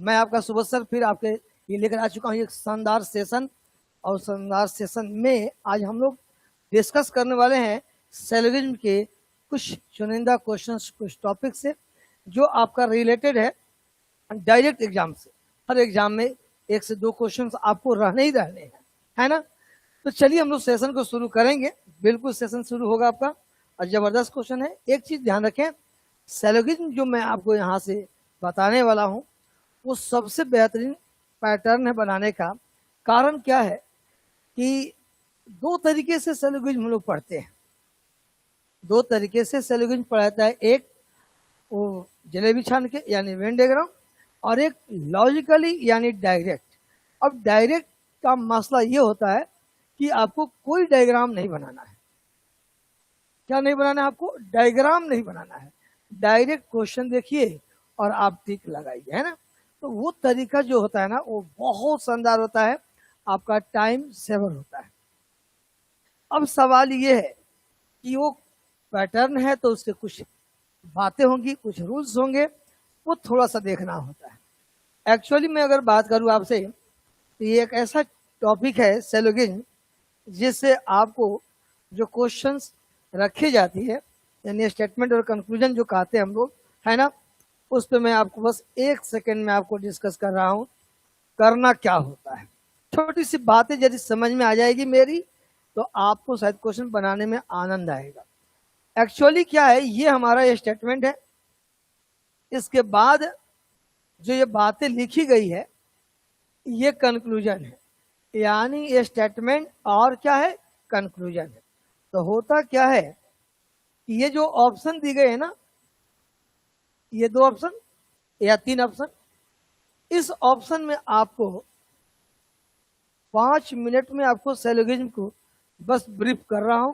मैं आपका सुबह सर फिर आपके ये लेकर आ चुका हूँ एक शानदार सेशन। और शानदार सेशन में आज हम लोग डिस्कस करने वाले हैं सिलोगिज्म के कुछ चुनिंदा क्वेश्चंस, कुछ टॉपिक से जो आपका रिलेटेड है डायरेक्ट एग्जाम से। हर एग्जाम में 1 से 2 क्वेश्चंस आपको रहने ही रहने हैं, है ना। तो चलिए हम लोग सेशन को शुरू करेंगे। बिल्कुल सेशन शुरू होगा आपका और जबरदस्त क्वेश्चन है। एक चीज ध्यान रखें, सिलोगिज्म जो मैं आपको यहाँ से बताने वाला हूँ वो सबसे बेहतरीन पैटर्न है बनाने का। कारण क्या है कि 2 तरीके से सिलोगिज्म हम लोग पढ़ते हैं, 2 तरीके से सिलोगिज्म पढ़ाता है। एक वो जलेबी छान के यानी वेन डायग्राम, और एक लॉजिकली यानी डायरेक्ट। अब डायरेक्ट का मसला ये होता है कि आपको कोई डायग्राम नहीं बनाना है। क्या नहीं बनाना है? आपको डायग्राम नहीं बनाना है। डायरेक्ट क्वेश्चन देखिए और आप टिक लगाइए, है ना। तो वो तरीका जो होता है ना वो बहुत शानदार होता है, आपका टाइम सेवर होता है। अब सवाल ये है कि वो पैटर्न है तो उसके कुछ बातें होंगी, कुछ रूल्स होंगे, वो थोड़ा सा देखना होता है। एक्चुअली मैं अगर बात करूं आपसे तो ये एक ऐसा टॉपिक है सिलोगिज्म जिससे आपको जो क्वेश्चंस रखी जाती है यानी स्टेटमेंट और कंक्लूजन जो कहते हैं हम लोग, है ना, उस पर मैं आपको बस 1 सेकेंड में आपको डिस्कस कर रहा हूं करना क्या होता है। छोटी सी बातें यदि समझ में आ जाएगी मेरी तो आपको शायद क्वेश्चन बनाने में आनंद आएगा। एक्चुअली क्या है, ये हमारा स्टेटमेंट है, इसके बाद जो ये बातें लिखी गई है ये कंक्लूजन है, यानी ये स्टेटमेंट और क्या है, कंक्लूजन है। तो होता क्या है कि ये जो ऑप्शन दी गए है ना, ये 2 ऑप्शन या 3 ऑप्शन, इस ऑप्शन में आपको 5 मिनट में आपको सिलोगिज्म को बस ब्रीफ कर रहा हूं।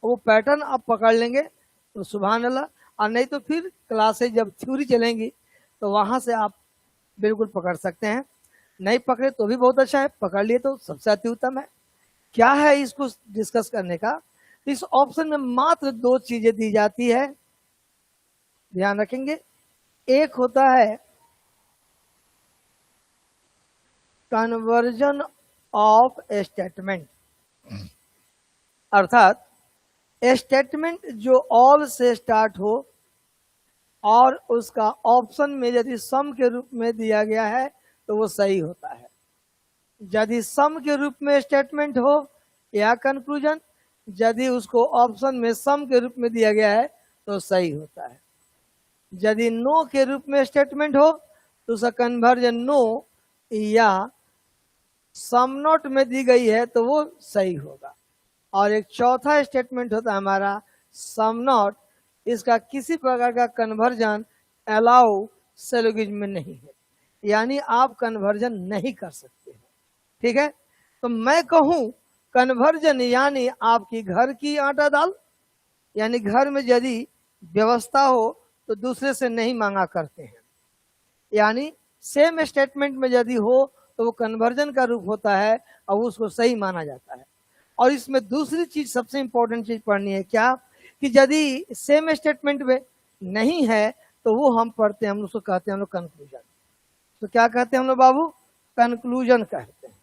वो पैटर्न आप पकड़ लेंगे तो सुभान अल्लाह, और नहीं तो फिर क्लासेज जब थ्योरी चलेंगी तो वहां से आप बिल्कुल पकड़ सकते हैं। नहीं पकड़े तो भी बहुत अच्छा है, पकड़ लिए तो सबसे अति उत्तम है। क्या है इसको डिस्कस करने का, इस ऑप्शन में मात्र 2 चीजें दी जाती है, ध्यान रखेंगे। एक होता है कन्वर्जन ऑफ स्टेटमेंट, अर्थात स्टेटमेंट जो ऑल से स्टार्ट हो और उसका ऑप्शन में यदि सम के रूप में दिया गया है तो वो सही होता है। यदि सम के रूप में स्टेटमेंट हो या कंक्लूजन, यदि उसको ऑप्शन में सम के रूप में दिया गया है तो सही होता है। यदि नो के रूप में स्टेटमेंट हो तो उसका कन्वर्जन नो या सम नॉट में दी गई है तो वो सही होगा। और एक चौथा स्टेटमेंट होता है हमारा सम नॉट, इसका किसी प्रकार का कन्वर्जन अलाउ सिलोगिज्म में नहीं है, यानी आप कन्वर्जन नहीं कर सकते हैं। ठीक है, तो मैं कहूं कन्वर्जन यानी आपकी घर की आटा दाल, यानी घर में यदि व्यवस्था हो तो दूसरे से नहीं मांगा करते हैं, यानी सेम स्टेटमेंट में यदि हो तो वो कन्वर्जन का रूप होता है और उसको सही माना जाता है। और इसमें दूसरी चीज, सबसे इंपॉर्टेंट चीज पढ़नी है क्या, कि यदि सेम स्टेटमेंट में नहीं है तो वो हम पढ़ते हैं, हम उसको कहते हैं हम लोग कंक्लूजन। तो क्या कहते हैं हम लोग बाबू, कंक्लूजन कहते हैं।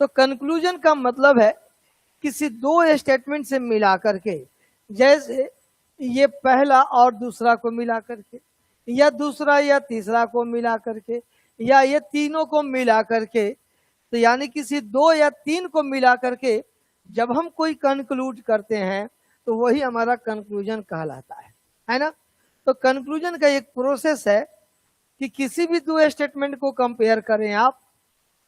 तो कंक्लूजन का मतलब है किसी 2 स्टेटमेंट से मिला करके, जैसे ये पहला और दूसरा को मिला करके, या दूसरा या तीसरा को मिला करके, या ये तीनों को मिला करके, तो यानी किसी 2 या 3 को मिला करके जब हम कोई कंक्लूड करते हैं तो वही हमारा कंक्लूजन कहलाता है ना। तो कंक्लूजन का एक प्रोसेस है कि किसी भी 2 स्टेटमेंट को कंपेयर करें आप,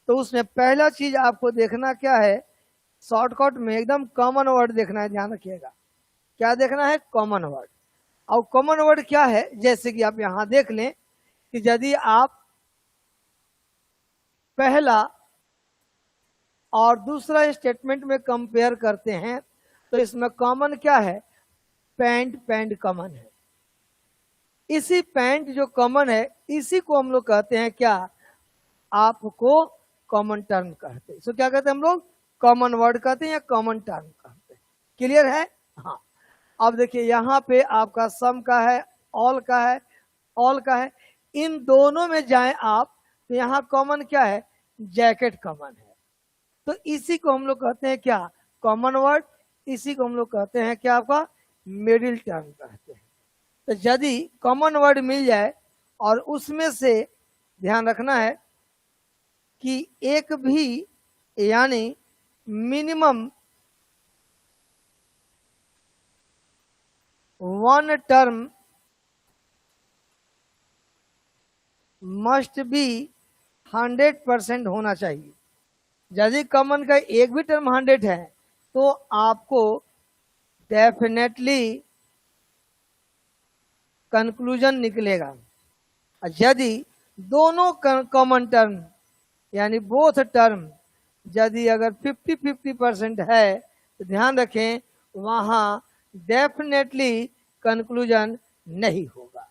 तो उसमें पहला चीज आपको देखना क्या है, शॉर्टकट में एकदम कॉमन वर्ड देखना है, ध्यान रखिएगा। क्या देखना है, कॉमन वर्ड। और कॉमन वर्ड क्या है, जैसे कि आप यहां देख लें कि यदि आप पहला और दूसरा स्टेटमेंट में कंपेयर करते हैं तो इसमें कॉमन क्या है, पैंट, पैंट कॉमन है। इसी पैंट जो कॉमन है इसी को हम लोग कहते हैं क्या, आपको कॉमन टर्म कहते हैं। सो क्या कहते हैं हम लोग, कॉमन वर्ड कहते हैं या कॉमन टर्म कहते हैं। क्लियर है? हाँ। अब देखिए यहाँ पे आपका सम का है, ऑल का है, ऑल का है, इन दोनों में जाएं आप तो यहाँ कॉमन क्या है, जैकेट कॉमन है। तो इसी को हम लोग कहते हैं क्या, कॉमन वर्ड। इसी को हम लोग कहते हैं क्या, आपका मिडिल टर्म कहते हैं। तो यदि कॉमन वर्ड मिल जाए और उसमें से ध्यान रखना है कि एक भी यानी minimum one term must be 100% होना चाहिए। यदि कॉमन का एक भी टर्म 100 है तो आपको डेफिनेटली कंक्लूजन निकलेगा। यदि दोनों कॉमन टर्म यानी बोथ टर्म यदि अगर 50-50% है तो ध्यान रखें वहां डेफिनेटली कंक्लूजन नहीं होगा।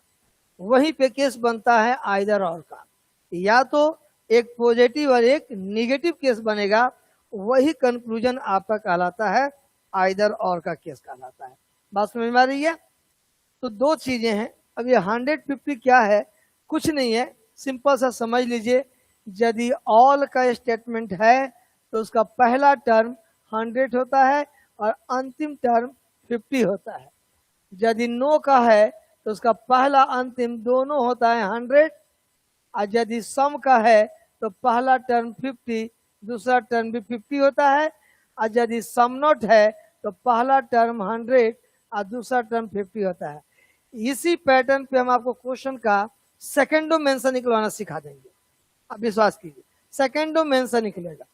वहीं पे केस बनता है आइदर और का, या तो एक पॉजिटिव और एक निगेटिव केस बनेगा, वही कंक्लूजन आपका कहलाता है आइदर और का केस कहलाता है। बात समझ में आ रही है? तो दो चीजें हैं। अब ये 150 क्या है, कुछ नहीं है, सिंपल सा समझ लीजिए। यदि ऑल का स्टेटमेंट है तो उसका पहला टर्म 100 होता है और अंतिम टर्म 50 होता है। यदि नो का है तो उसका पहला अंतिम दोनों होता है 100, और यदि सम का है तो पहला टर्म 50 दूसरा टर्म भी 50 होता है, और यदि सम नॉट है तो पहला टर्म 100 और दूसरा टर्म 50 होता है। इसी पैटर्न पे हम आपको क्वेश्चन का सेकेंडो मेंशन निकलवाना सिखा देंगे। अब विश्वास कीजिए सेकेंडो मेंशन निकलेगा।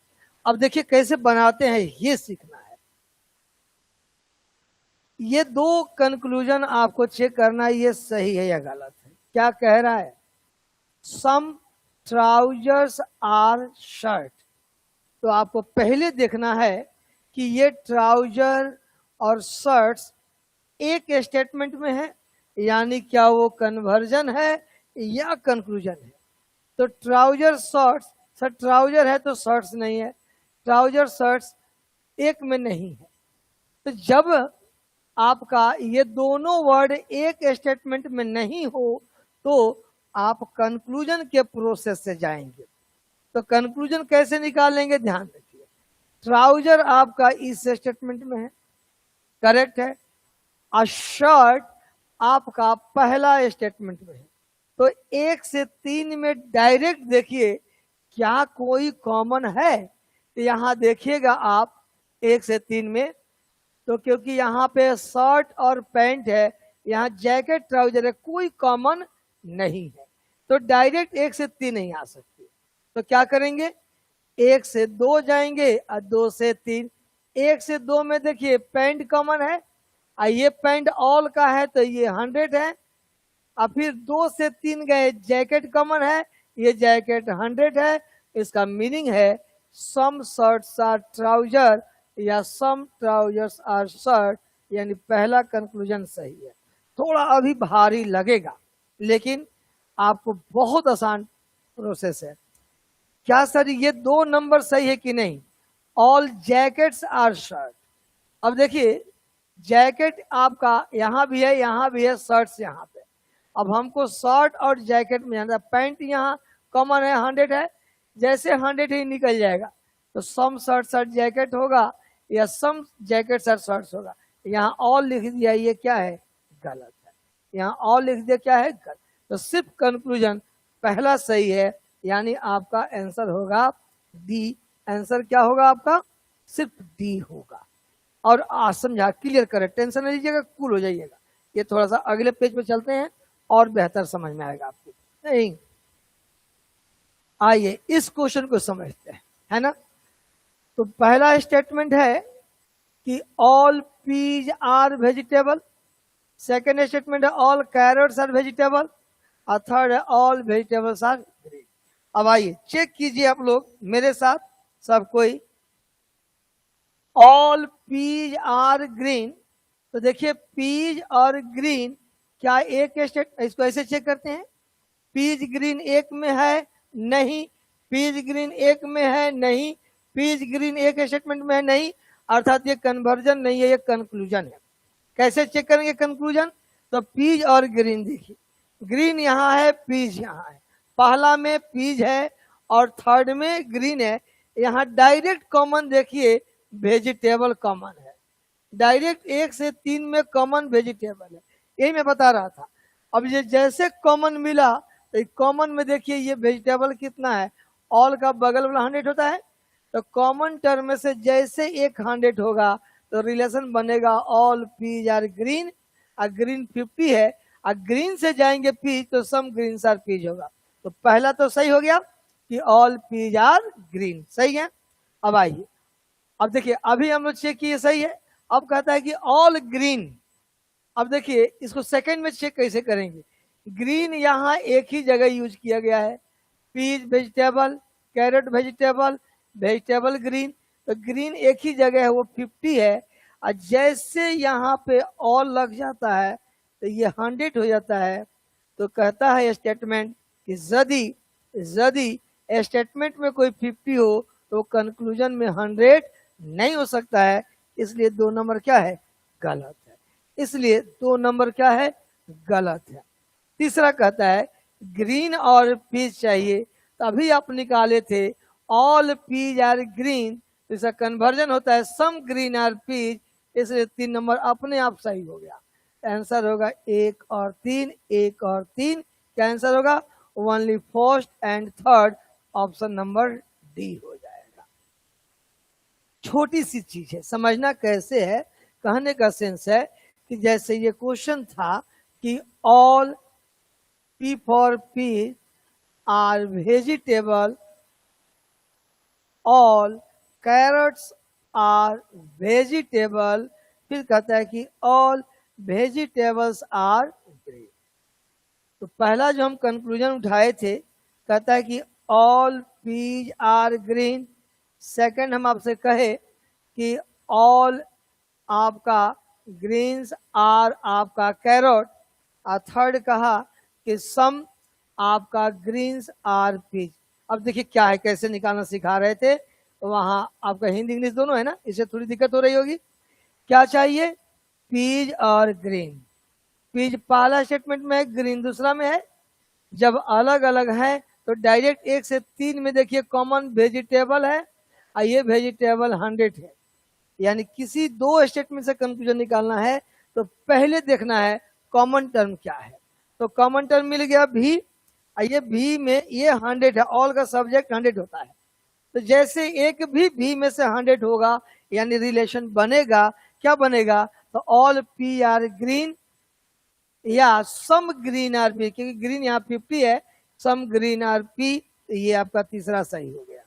अब देखिए कैसे बनाते हैं ये सीखना है। ये दो कंक्लूजन आपको चेक करना है ये सही है या गलत है। क्या कह रहा है, सम ट्राउजर्स आर शर्ट। तो आपको पहले देखना है कि ये ट्राउजर और शर्ट्स एक स्टेटमेंट में है, यानी क्या वो कन्वर्जन है या कंक्लूजन है। तो ट्राउजर शर्ट्स, सर ट्राउजर है तो शर्ट्स नहीं है, ट्राउजर शर्ट्स एक में नहीं है। तो जब आपका ये दोनों वर्ड एक स्टेटमेंट में नहीं हो तो आप कंक्लूजन के प्रोसेस से जाएंगे। तो कंक्लूजन कैसे निकालेंगे, ध्यान रखिए। ट्राउजर आपका इस स्टेटमेंट में है, करेक्ट है, और शर्ट आपका पहला स्टेटमेंट में है। तो 1 से 3 में डायरेक्ट देखिए क्या कोई कॉमन है। तो यहां देखिएगा आप 1 से 3 में, तो क्योंकि यहाँ पे शर्ट और पैंट है, यहाँ जैकेट ट्राउजर है, कोई कॉमन नहीं है, तो डायरेक्ट 1 से 3 नहीं आ सकते। तो क्या करेंगे, 1 से 2 जाएंगे और 2 से 3। 1 से 2 में देखिए पैंट कॉमन है और ये पैंट ऑल का है तो ये 100 है। और फिर 2 से 3 गए, जैकेट कॉमन है, ये जैकेट 100 है। इसका मीनिंग है सम शर्ट्स आर ट्राउजर या सम ट्राउजर्स आर शर्ट, यानी पहला कंक्लूजन सही है। थोड़ा अभी भारी लगेगा लेकिन आपको बहुत आसान प्रोसेस है। क्या सर ये 2 नंबर सही है कि नहीं, ऑल जैकेट्स आर शर्ट। अब देखिए जैकेट आपका यहाँ भी है, यहाँ भी है, शर्ट्स यहाँ पे। अब हमको शर्ट और जैकेट में जाना, पैंट यहाँ कॉमन है 100 है, जैसे 100 ही निकल जाएगा तो सम शर्ट्स और जैकेट होगा या सम जैकेट्स और शर्ट्स होगा। यहाँ ऑल लिख दिया, ये क्या है, गलत है। यहाँ ऑल लिख दिया, क्या है, गलत। तो सिर्फ कंक्लूजन पहला सही है, यानी आपका आंसर होगा डी। आंसर क्या होगा आपका, सिर्फ डी होगा। और समझा, क्लियर करें, टेंशन नहीं लीजिएगा, कूल हो जाइएगा। ये थोड़ा सा अगले पेज पे चलते हैं और बेहतर समझ में आएगा आपको। नहीं, आइए इस क्वेश्चन को समझते हैं, है ना। तो पहला स्टेटमेंट है कि all peas are vegetable. Second statement है ऑल कैरेट्स आर वेजिटेबल, और थर्ड है ऑल वेजिटेबल्स आर ग्रीन। अब आइए चेक कीजिए आप लोग मेरे साथ, सब कोई। ऑल पीज आर ग्रीन, तो देखिए पीज और ग्रीन क्या एक स्टेट, इसको ऐसे चेक करते हैं, पीज ग्रीन एक में है, नहीं, पीज ग्रीन एक में है, नहीं, पीज ग्रीन एक स्टेटमेंट में है, नहीं, अर्थात ये कन्वर्जन नहीं है, ये कंक्लूजन है। कैसे चेक करेंगे कंक्लूजन, तो पीज और ग्रीन देखिए, ग्रीन यहाँ है, पीज यहाँ है, पहला में पीज है और थर्ड में ग्रीन है। यहाँ डायरेक्ट कॉमन देखिए वेजिटेबल कॉमन है, डायरेक्ट 1 से 3 में कॉमन वेजिटेबल है, यही मैं बता रहा था। अब ये जैसे कॉमन मिला तो कॉमन में देखिए ये वेजिटेबल कितना है, ऑल का बगल वाला 100 होता है, तो कॉमन टर्म में से जैसे एक 100 होगा तो रिलेशन बनेगा ऑल पीज आर ग्रीन, और ग्रीन 50 है, और ग्रीन से जाएंगे पीज तो सम ग्रीन आर पीज होगा। तो पहला तो सही हो गया कि ऑल पीज आर ग्रीन, सही है। अब आइए, अब देखिए अभी हम लोग चेक किए सही है, अब कहता है कि ऑल ग्रीन। अब देखिए इसको सेकंड में चेक कैसे करेंगे, ग्रीन यहाँ एक ही जगह यूज किया गया है, peas vegetable, carrot vegetable, vegetable green, तो ग्रीन एक ही जगह है वो 50 है, और जैसे यहाँ पे ऑल लग जाता है तो ये 100 हो जाता है। तो कहता है स्टेटमेंट कि यदि स्टेटमेंट में कोई 50 हो तो कंक्लूजन में 100 नहीं हो सकता है, इसलिए 2 नंबर क्या है, गलत है। इसलिए 2 नंबर क्या है, गलत है। तीसरा कहता है ग्रीन और पीज चाहिए, तभी आप निकाले थे ऑल पीज आर ग्रीन, तो इसका कन्वर्जन होता है सम ग्रीन आर पीज, इसलिए 3 नंबर अपने आप सही हो गया। आंसर होगा 1 और 3, 1 और 3, क्या आंसर होगा, only first and third, option number D हो जाएगा। छोटी सी चीज है, समझना कैसे है, कहने का सेंस है कि जैसे ये क्वेश्चन था कि all P for peas are vegetable, all carrots are vegetable, फिर कहता है कि all vegetables are green। तो पहला जो हम कंक्लूजन उठाए थे, कहता है कि all peas are green। Second हम आपसे कहे कि all आपका ग्रीन्स आर आपका कैरोट, और थर्ड कहा कि सम आपका ग्रीन्स आर पीज। अब देखिए क्या है, कैसे निकालना सिखा रहे थे, वहां आपका हिंदी इंग्लिश दोनों है ना, इससे थोड़ी दिक्कत हो रही होगी। क्या चाहिए, पीज और ग्रीन। पीज पहला स्टेटमेंट में है, ग्रीन दूसरा में है। जब अलग अलग है तो डायरेक्ट 1 से 3 में देखिए कॉमन वेजिटेबल है, और ये वेजिटेबल 100 है, यानी किसी 2 स्टेटमेंट से कंक्लूजन निकालना है तो पहले देखना है कॉमन टर्म क्या है। तो कॉमन टर्म मिल गया भी, ये भी में ये 100 है, ऑल का सब्जेक्ट 100 होता है, तो जैसे एक भी में से 100 होगा यानी रिलेशन बनेगा, क्या बनेगा, तो ऑल पी आर ग्रीन या सम ग्रीन आर पी, क्योंकि ग्रीन यहाँ 50 है, सम ग्रीन आर पी, ये आपका तीसरा सही हो गया।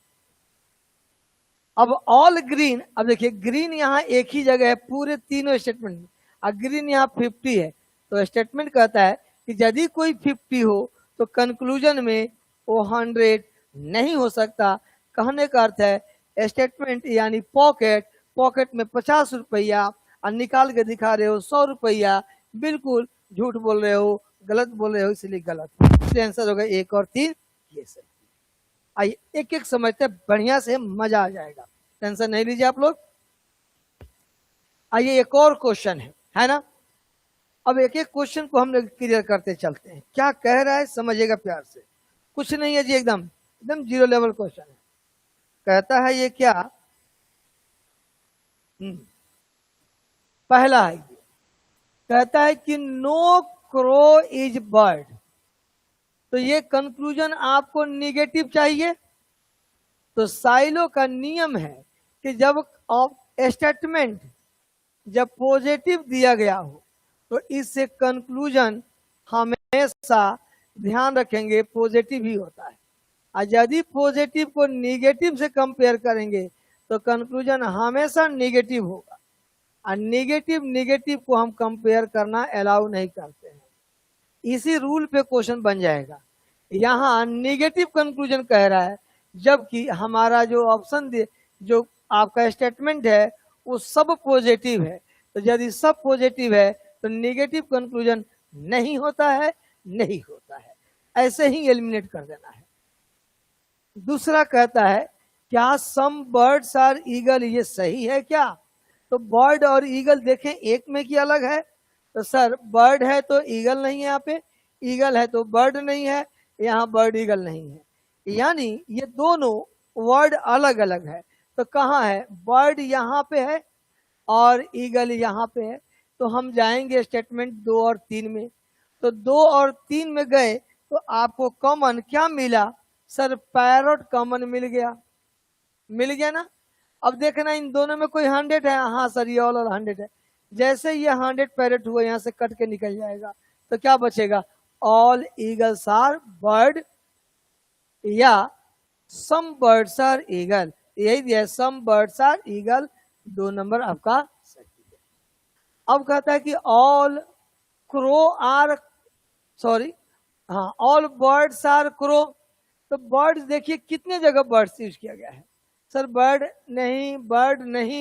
अब ऑल ग्रीन, अब देखिए ग्रीन यहाँ एक ही जगह है पूरे तीनों स्टेटमेंट में, और ग्रीन यहाँ 50 है, तो स्टेटमेंट कहता है कि यदि कोई 50 हो तो कंक्लूजन में वो 100 नहीं हो सकता। कहने का अर्थ है स्टेटमेंट यानी पॉकेट, पॉकेट में 50 रुपया और निकाल के दिखा रहे हो 100 रुपया, बिल्कुल झूठ बोल रहे हो, गलत बोल रहे हो, इसलिए गलत। इसलिए आंसर होगा 1 और 3, ये सही। आइए एक एक समझते बढ़िया से, मजा आ जाएगा, टेंशन नहीं लीजिए आप लोग। आइए एक और क्वेश्चन है ना, अब एक एक क्वेश्चन को हम लोग क्लियर करते चलते हैं। क्या कह रहा है समझिएगा प्यार से, कुछ नहीं है जी, एकदम एकदम 0 लेवल क्वेश्चन है। कहता है ये क्या, पहला है, कहता है कि नो क्रो इज बर्ड, तो ये कंक्लूजन आपको निगेटिव चाहिए। तो साइलो का नियम है कि जब स्टेटमेंट जब पॉजिटिव दिया गया हो तो इससे कंक्लूजन हमेशा ध्यान रखेंगे पॉजिटिव ही होता है, और यदि पॉजिटिव को निगेटिव से कंपेयर करेंगे तो कंक्लूजन हमेशा निगेटिव होगा, और निगेटिव को हम कंपेयर करना अलाउ नहीं करते हैं। इसी रूल पे क्वेश्चन बन जाएगा। यहाँ निगेटिव कंक्लूजन कह रहा है, जबकि हमारा जो ऑप्शन जो आपका स्टेटमेंट है वो सब पॉजिटिव है, तो यदि सब पॉजिटिव है तो निगेटिव कंक्लूजन नहीं होता है, नहीं होता है, ऐसे ही एलिमिनेट कर देना है। दूसरा कहता है क्या सम बर्ड्स आर ईगल, ये सही है क्या, तो बर्ड और ईगल देखें एक में की अलग है, तो सर बर्ड है तो ईगल नहीं है, यहाँ पे ईगल है तो बर्ड नहीं है, यहाँ बर्ड ईगल नहीं है, यानी ये दोनों वर्ड अलग अलग है। तो कहाँ है, बर्ड यहाँ पे है और ईगल यहाँ पे है। तो हम जाएंगे स्टेटमेंट 2 और 3 में। तो 2 और 3 में गए तो आपको कॉमन क्या मिला सर, पैरट कॉमन मिल गया ना। अब देखना इन दोनों में कोई 100 है, हाँ सर ये ऑल और 100 है। जैसे ये 100 पैरट हुआ यहाँ से कट के निकल जाएगा तो क्या बचेगा, ऑल ईगल्स आर बर्ड या सम बर्ड्स आर ईगल, यही दिया some birds are eagle, 2 number आपका सही है। अब कहता है कि ऑल क्रो आर सॉरी हाँ ऑल बर्ड्स आर क्रो। तो बर्ड्स देखिए कितने जगह बर्ड्स यूज किया गया है सर, बर्ड नहीं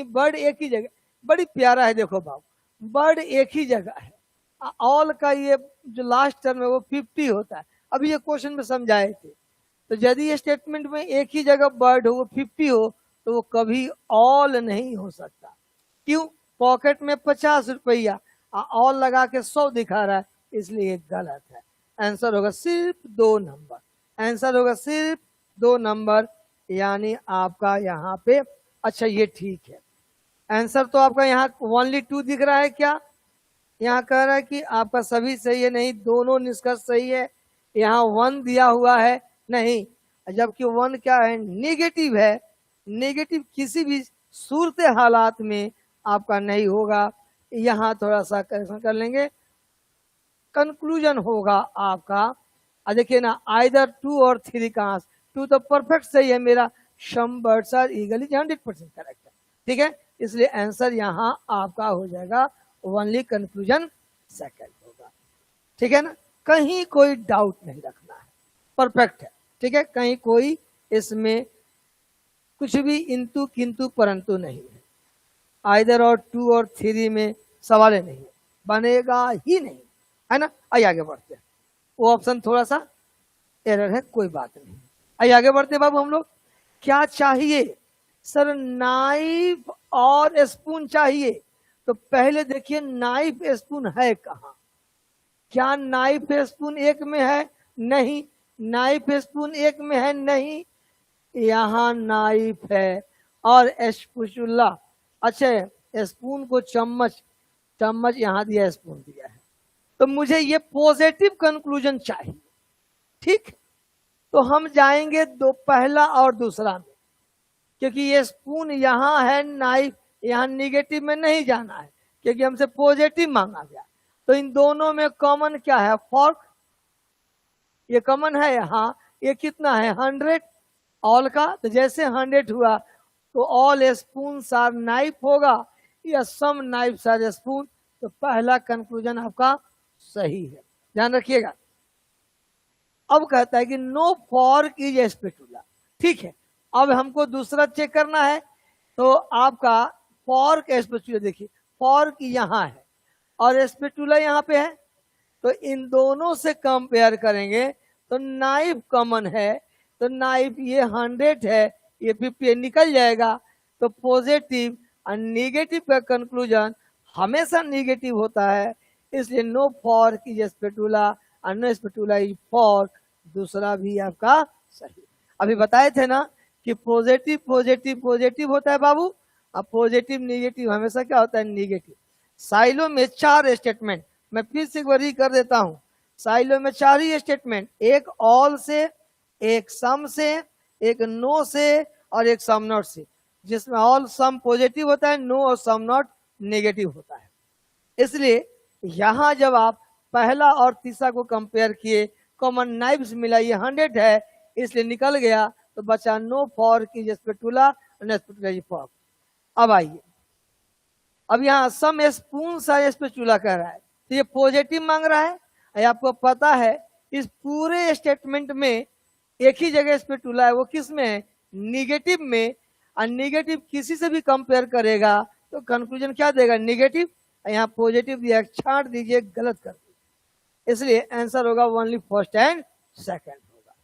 बर्ड एक ही जगह, बड़ी प्यारा है देखो बाबू, बर्ड एक ही जगह है। ऑल का ये जो लास्ट टर्म है वो 50 होता है, अभी ये क्वेश्चन में समझाए थे। तो यदि ये स्टेटमेंट में एक ही जगह बर्ड हो वो 50 हो तो वो कभी ऑल नहीं हो सकता। क्यों, पॉकेट में 50 रुपया ऑल लगा के 100 दिखा रहा है, इसलिए गलत है। आंसर होगा सिर्फ 2 नंबर, आंसर होगा सिर्फ 2 नंबर, यानी आपका यहाँ पे अच्छा ये ठीक है। आंसर तो आपका यहाँ ओनली 2 दिख रहा है क्या, यहाँ कह रहा है कि आपका सभी सही है, नहीं दोनों निष्कर्ष सही है। यहाँ 1 दिया हुआ है नहीं, जबकि 1 क्या है, नेगेटिव है। नेगेटिव किसी भी सूरत हालात में आपका नहीं होगा। यहाँ थोड़ा सा करेक्शन कर लेंगे, कंक्लूजन होगा आपका, देखिए ना आइदर 2 और 3 का 2 तो परफेक्ट सही है मेरा, some birds are eagle is 100% correct है, ठीक है। इसलिए आंसर यहाँ आपका हो जाएगा ओनली कंक्लूजन सेकंड होगा, ठीक है ना। कहीं कोई डाउट नहीं रखना है, परफेक्ट है, ठीक है। कहीं कोई इसमें कुछ भी इंतु किंतु परंतु नहीं है, आइदर और 2 और 3 में सवाल नहीं है, बनेगा ही नहीं, है ना। आइए आगे बढ़ते हैं, वो ऑप्शन थोड़ा सा एरर है, कोई बात नहीं। आइए आगे बढ़ते हैं बाबू, हम लोग क्या चाहिए सर, नाइफ और स्पून चाहिए। तो पहले देखिए नाइफ स्पून है कहाँ, क्या नाइफ स्पून एक में है, नहीं। नाइफ स्पून एक में है नहीं, यहाँ नाइफ है और स्पैचुला, अच्छा स्पून को चम्मच यहाँ दिया, स्पून दिया है। तो मुझे ये पॉजिटिव कंक्लूजन चाहिए, ठीक। तो हम जाएंगे पहला और दूसरा में, क्योंकि ये स्पून यहाँ है, नाइफ यहाँ निगेटिव में नहीं जाना है क्योंकि हमसे पॉजिटिव मांगा गया। तो इन दोनों में कॉमन क्या है, फॉर्क, ये कॉमन है। हाँ, ये कितना है 100 ऑल का, तो जैसे 100 हुआ तो ऑल स्पून आर नाइफ होगा या सम नाइफ आर स्पून। तो पहला कंक्लूजन आपका सही है, ध्यान रखिएगा। अब कहता है कि नो फॉर्क इज स्पैचुला, ठीक है। अब हमको दूसरा चेक करना है, तो आपका फॉर्क स्पैचुला, देखिए फॉर्क यहाँ है और स्पैचुला यहाँ पे है, तो इन दोनों से कंपेयर करेंगे तो नाइफ कॉमन है, तो नाइफ ये 100 है, ये 50 निकल जाएगा। तो पॉजिटिव और निगेटिव का कंक्लूजन हमेशा निगेटिव होता है, इसलिए नो फॉर्क इज स्पैचुला और नो स्पैचुला इज फॉर्क, दूसरा भी आपका सही। अभी बताए थे ना कि पॉजिटिव पॉजिटिव पॉजिटिव होता है बाबू, अब पॉजिटिव निगेटिव हमेशा क्या होता है, निगेटिव। साइलो में 4 स्टेटमेंट, मैं फिर से वरी कर देता हूं, साइलो में 4 ही स्टेटमेंट, एक ऑल से, एक सम से, एक नो से और एक सम नॉट से, जिसमें ऑल सम पॉजिटिव होता है, नो और सम नॉट नेगेटिव होता है। इसलिए यहां जब आप पहला और तीसरा को कंपेयर किए, कॉमन नाइफ्स मिला, ये 100 है इसलिए निकल गया, तो बचा नो फॉर्क इज स्पैचुला और स्पैचुला इज फॉर्क। अब आइए, अब यहाँ सम स्पून सा स्पैचुला कह रहा है, तो ये पॉजिटिव मांग रहा है। आपको पता है इस पूरे स्टेटमेंट में एक ही जगह स्पैचुला है, वो किस में है, निगेटिव में। और निगेटिव किसी से भी कंपेयर करेगा तो कंक्लूजन क्या देगा, निगेटिव। यहाँ पॉजिटिव दिया, छांट दीजिए, गलत कर दीजिए, इसलिए आंसर होगा ओनली फर्स्ट एंड सेकंड होगा।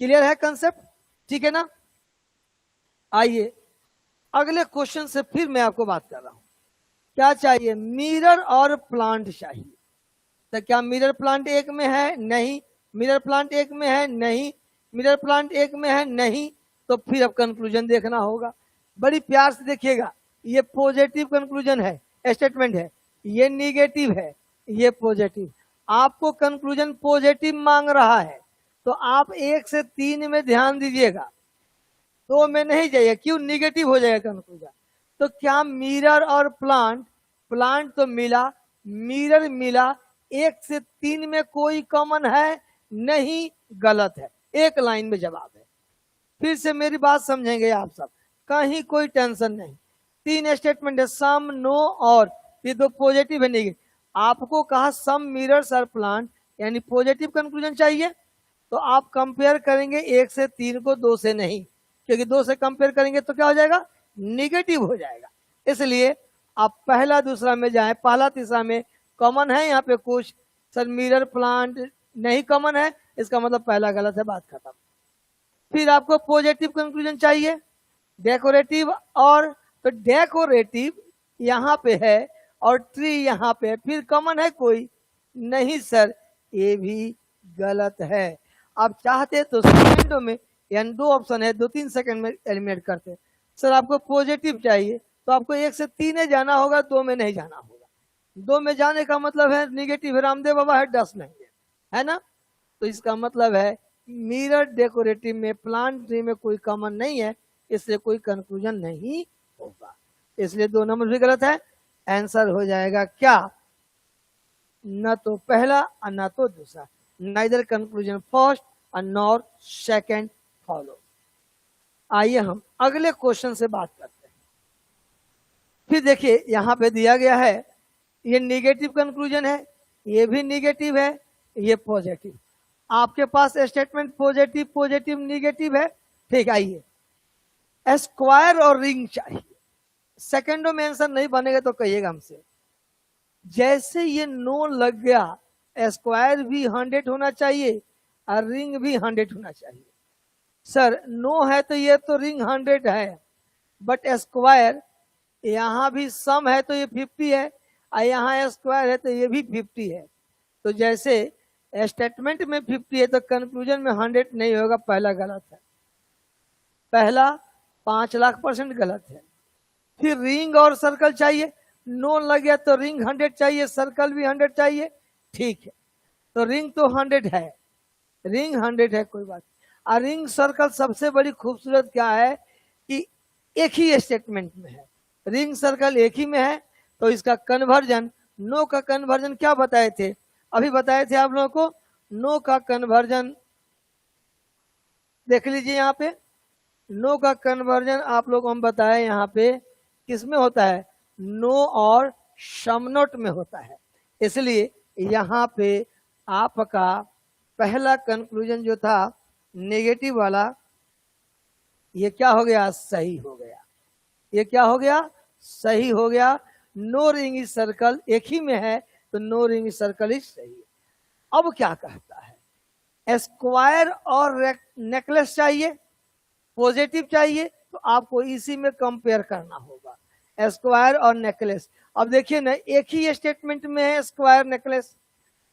क्लियर है कंसेप्ट, ठीक है ना। आइए अगले क्वेश्चन से फिर मैं आपको बात कर रहा हूं, क्या चाहिए, मिरर और प्लांट चाहिए। तो क्या मिरर प्लांट एक में है, नहीं, मिरर प्लांट एक में है नहीं, मिरर प्लांट एक में है नहीं, तो फिर अब कंक्लूजन देखना होगा। बड़ी प्यार से देखिएगा, ये पॉजिटिव कंक्लूजन है, स्टेटमेंट है, ये निगेटिव है, ये पॉजिटिव। आपको कंक्लूजन पॉजिटिव मांग रहा है तो आप 1 से 3 में ध्यान दीजिएगा, 2 में नहीं जाइए, क्यों, निगेटिव हो जाएगा कंक्लूजन। तो क्या मिरर और प्लांट, प्लांट तो मिला, मिरर मिला, 1 से 3 में कोई कॉमन है नहीं, गलत है, एक लाइन में जवाब है। फिर से मेरी बात समझेंगे आप सब, कहीं कोई टेंशन नहीं। 3 स्टेटमेंट है, सम, नो और ये 2 पॉजिटिव है नेगेटिव। आपको कहा सम मिरर्स आर प्लांट, यानी पॉजिटिव कंक्लूजन चाहिए, तो आप कंपेयर करेंगे 1 से 3 को, 2 से नहीं, क्योंकि 2 से कंपेयर करेंगे तो क्या हो जाएगा, निगेटिव हो जाएगा। इसलिए आप पहला दूसरा में जाए, पहला तीसरा में कॉमन है यहाँ पे कुछ, सर मिरर प्लांट नहीं कॉमन है, इसका मतलब पहला गलत है, बात खत्म। फिर आपको पॉजिटिव कंक्लूजन चाहिए, डेकोरेटिव और, तो डेकोरेटिव यहाँ पे है और ट्री यहाँ पे है, फिर कॉमन है कोई नहीं सर, ये भी गलत है। आप चाहते तो सेकंडों में, यानी 2 ऑप्शन है, 2-3 सेकंड में एलिमिनेट करते। सर आपको पॉजिटिव चाहिए तो आपको 1 से 3 में जाना होगा, 2 में नहीं जाना होगा। 2 में जाने का मतलब है निगेटिव, रामदेव बाबा है, 10 नहीं है ना। तो इसका मतलब है मिरर डेकोरेटिव में, प्लांट ट्री में कोई कॉमन नहीं है, इसलिए कोई कंक्लूजन नहीं होगा, इसलिए 2 नंबर भी गलत है। आंसर हो जाएगा क्या, न तो पहला और न तो दूसरा, नाइदर कंक्लूजन फर्स्ट और नॉर सेकंड फॉलो। आइए हम अगले क्वेश्चन से बात करते हैं। फिर देखिए यहां पे दिया गया है, ये निगेटिव कंक्लूजन है, ये भी निगेटिव है, ये पॉजिटिव। आपके पास स्टेटमेंट पॉजिटिव पॉजिटिव निगेटिव है, ठीक। आइए स्क्वायर और रिंग चाहिए, सेकंडों में आंसर नहीं बनेगा तो कहिएगा हमसे। जैसे ये नो लग गया, स्क्वायर भी 100 होना चाहिए और रिंग भी 100 होना चाहिए। सर नो है तो ये तो रिंग 100 है, बट स्क्वायर यहाँ भी सम है तो ये 50 है, और यहाँ स्क्वायर है तो ये भी 50 है। तो जैसे स्टेटमेंट में 50 है तो कंक्लूजन में 100 नहीं होगा, पहला गलत है, पहला 5 लाख % गलत है। फिर रिंग और सर्कल चाहिए, नो लग गया तो रिंग 100 चाहिए, सर्कल भी 100 चाहिए, ठीक है। तो रिंग तो 100 है, रिंग 100 है, कोई बात। और रिंग सर्कल सबसे बड़ी खूबसूरत क्या है कि एक ही स्टेटमेंट में है, रिंग सर्कल एक ही में है, तो इसका कन्वर्जन, नो का कन्वर्जन क्या बताए थे, अभी बताए थे आप लोगों को। नो का कन्वर्जन देख लीजिए, यहाँ पे नो का कन्वर्जन आप लोग हम बताए यहाँ पे किसमें होता है, नो और सम नोट में होता है। इसलिए यहाँ पे आपका पहला कंक्लूजन जो था नेगेटिव वाला, ये क्या हो गया, सही हो गया। ये क्या हो गया, सही हो गया। नो रिंग इज सर्कल एक ही में है, तो no ring is circle is सही है। अब क्या कहता है, स्क्वायर और नेकलेस चाहिए, पॉजिटिव चाहिए, तो आपको इसी में कंपेयर करना होगा, स्क्वायर और नेकलेस। अब देखिए ना, एक ही स्टेटमेंट में है स्क्वायर नेकलेस,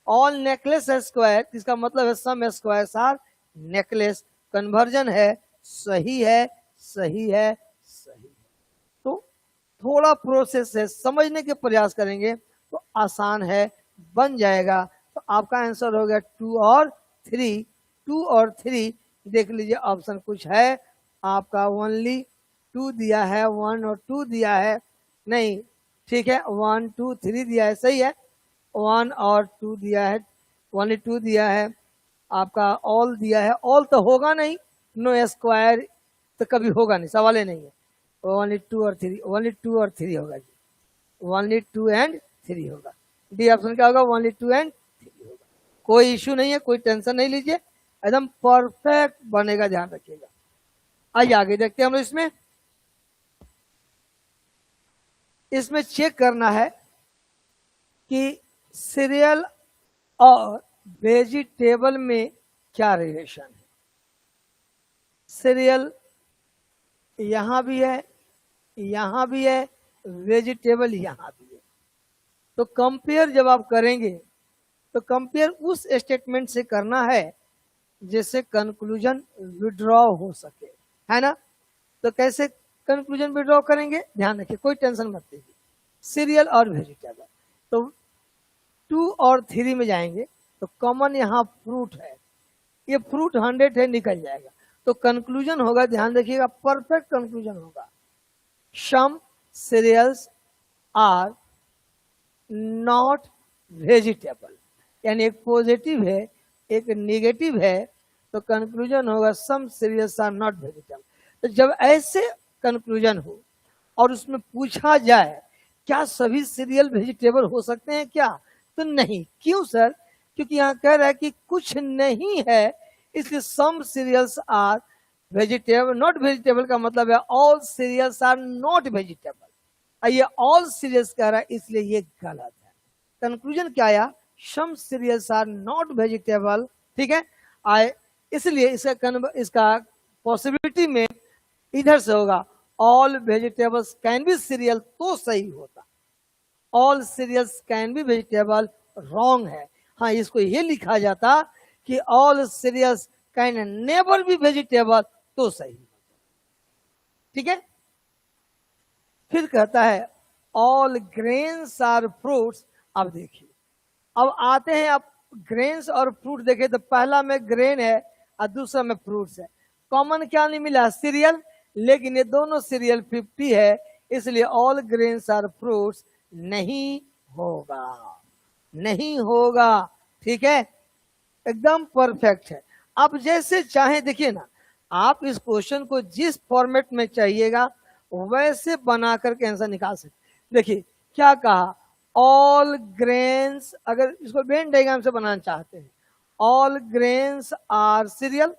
ऑल नेकलेस है स्क्वायर, इसका मतलब है सम स्क्वायर आर नेकलेस, कन्वर्जन है, सही है, सही है, सही है। तो थोड़ा प्रोसेस है, समझने के प्रयास करेंगे तो आसान है, बन जाएगा। तो आपका आंसर हो गया 2 और 3, 2 और 3। देख लीजिए ऑप्शन कुछ है आपका, ओनली 2 दिया है, 1 और 2 दिया है, नहीं ठीक है, 1 2 3 दिया है, सही है। 1 और 2 दिया है, ओनली 2 दिया है आपका, ऑल दिया है, ऑल तो होगा नहीं, नो स्क्वायर तो कभी होगा नहीं, सवाल ही नहीं है। ओनली 2 और 3, ओनली 2 और 3 होगा जी, ओनली 2 एंड 3 होगा। डी ऑप्शन क्या होगा, ओनली 2 एंड 3 होगा। कोई इश्यू नहीं है, कोई टेंशन नहीं लीजिए, एकदम परफेक्ट बनेगा, ध्यान रखिएगा। आइए आगे देखते हैं हम। इसमें चेक करना है कि सीरियल और वेजिटेबल में क्या रिलेशन है। सीरियल यहां भी है, यहां भी है, वेजिटेबल यहां भी है। तो कंपेयर जब आप करेंगे तो कंपेयर उस स्टेटमेंट से करना है जिससे कंक्लूजन विड्रॉ हो सके, है ना। तो कैसे कंक्लूजन विड्रॉ करेंगे, ध्यान रखिए, कोई टेंशन मत लीजिए। सीरियल और वेजिटेबल, तो 2 और 3 में जाएंगे तो कॉमन यहाँ फ्रूट है, ये फ्रूट 100 है, निकल जाएगा। तो कंक्लूजन होगा, ध्यान रखिएगा, परफेक्ट कंक्लूजन होगा, सम सीरियल्स आर नॉट वेजिटेबल, यानी एक पॉजिटिव है एक नेगेटिव है, तो कंक्लूजन होगा सम सीरियल्स आर नॉट वेजिटेबल। तो जब ऐसे कंक्लूजन हो और उसमें पूछा जाए क्या सभी सीरियल वेजिटेबल हो सकते हैं क्या, तो नहीं। क्यों सर, क्योंकि यहाँ कह रहा है कि कुछ नहीं है, इसलिए some cereals are vegetable. Not vegetable का मतलब है all cereals are not vegetable, ये ऑल सीरियल्स कह रहा है, इसलिए ये गलत है। कंक्लूजन क्या आया, सम सीरियल्स आर नॉट वेजिटेबल, ठीक है। आए, इसलिए इसका पॉसिबिलिटी में इधर से होगा all vegetables can be cereal, तो सही होता। All cereals can be vegetable wrong है। हाँ, इसको ये लिखा जाता कि all cereals can never be vegetable, तो सही, ठीक है। फिर कहता है ऑल ग्रेन्स आर फ्रूट्स। अब देखिए, अब आते हैं, अब ग्रेन्स और फ्रूट देखे तो पहला में ग्रेन है और दूसरा में फ्रूट्स है। कॉमन क्या नहीं मिला, सीरियल, लेकिन ये दोनों सीरियल 50 है, इसलिए ऑल ग्रेन्स आर फ्रूट्स नहीं होगा, नहीं होगा, ठीक है, एकदम परफेक्ट है। आप जैसे चाहे देखिए ना, आप इस क्वेश्चन को जिस फॉर्मेट में चाहिएगा वैसे बना करके आंसर निकाल सकते। देखिए क्या कहा, ऑल ग्रेन्स, अगर इसको वेन डायग्राम से बनाना चाहते हैं, all grains are cereal,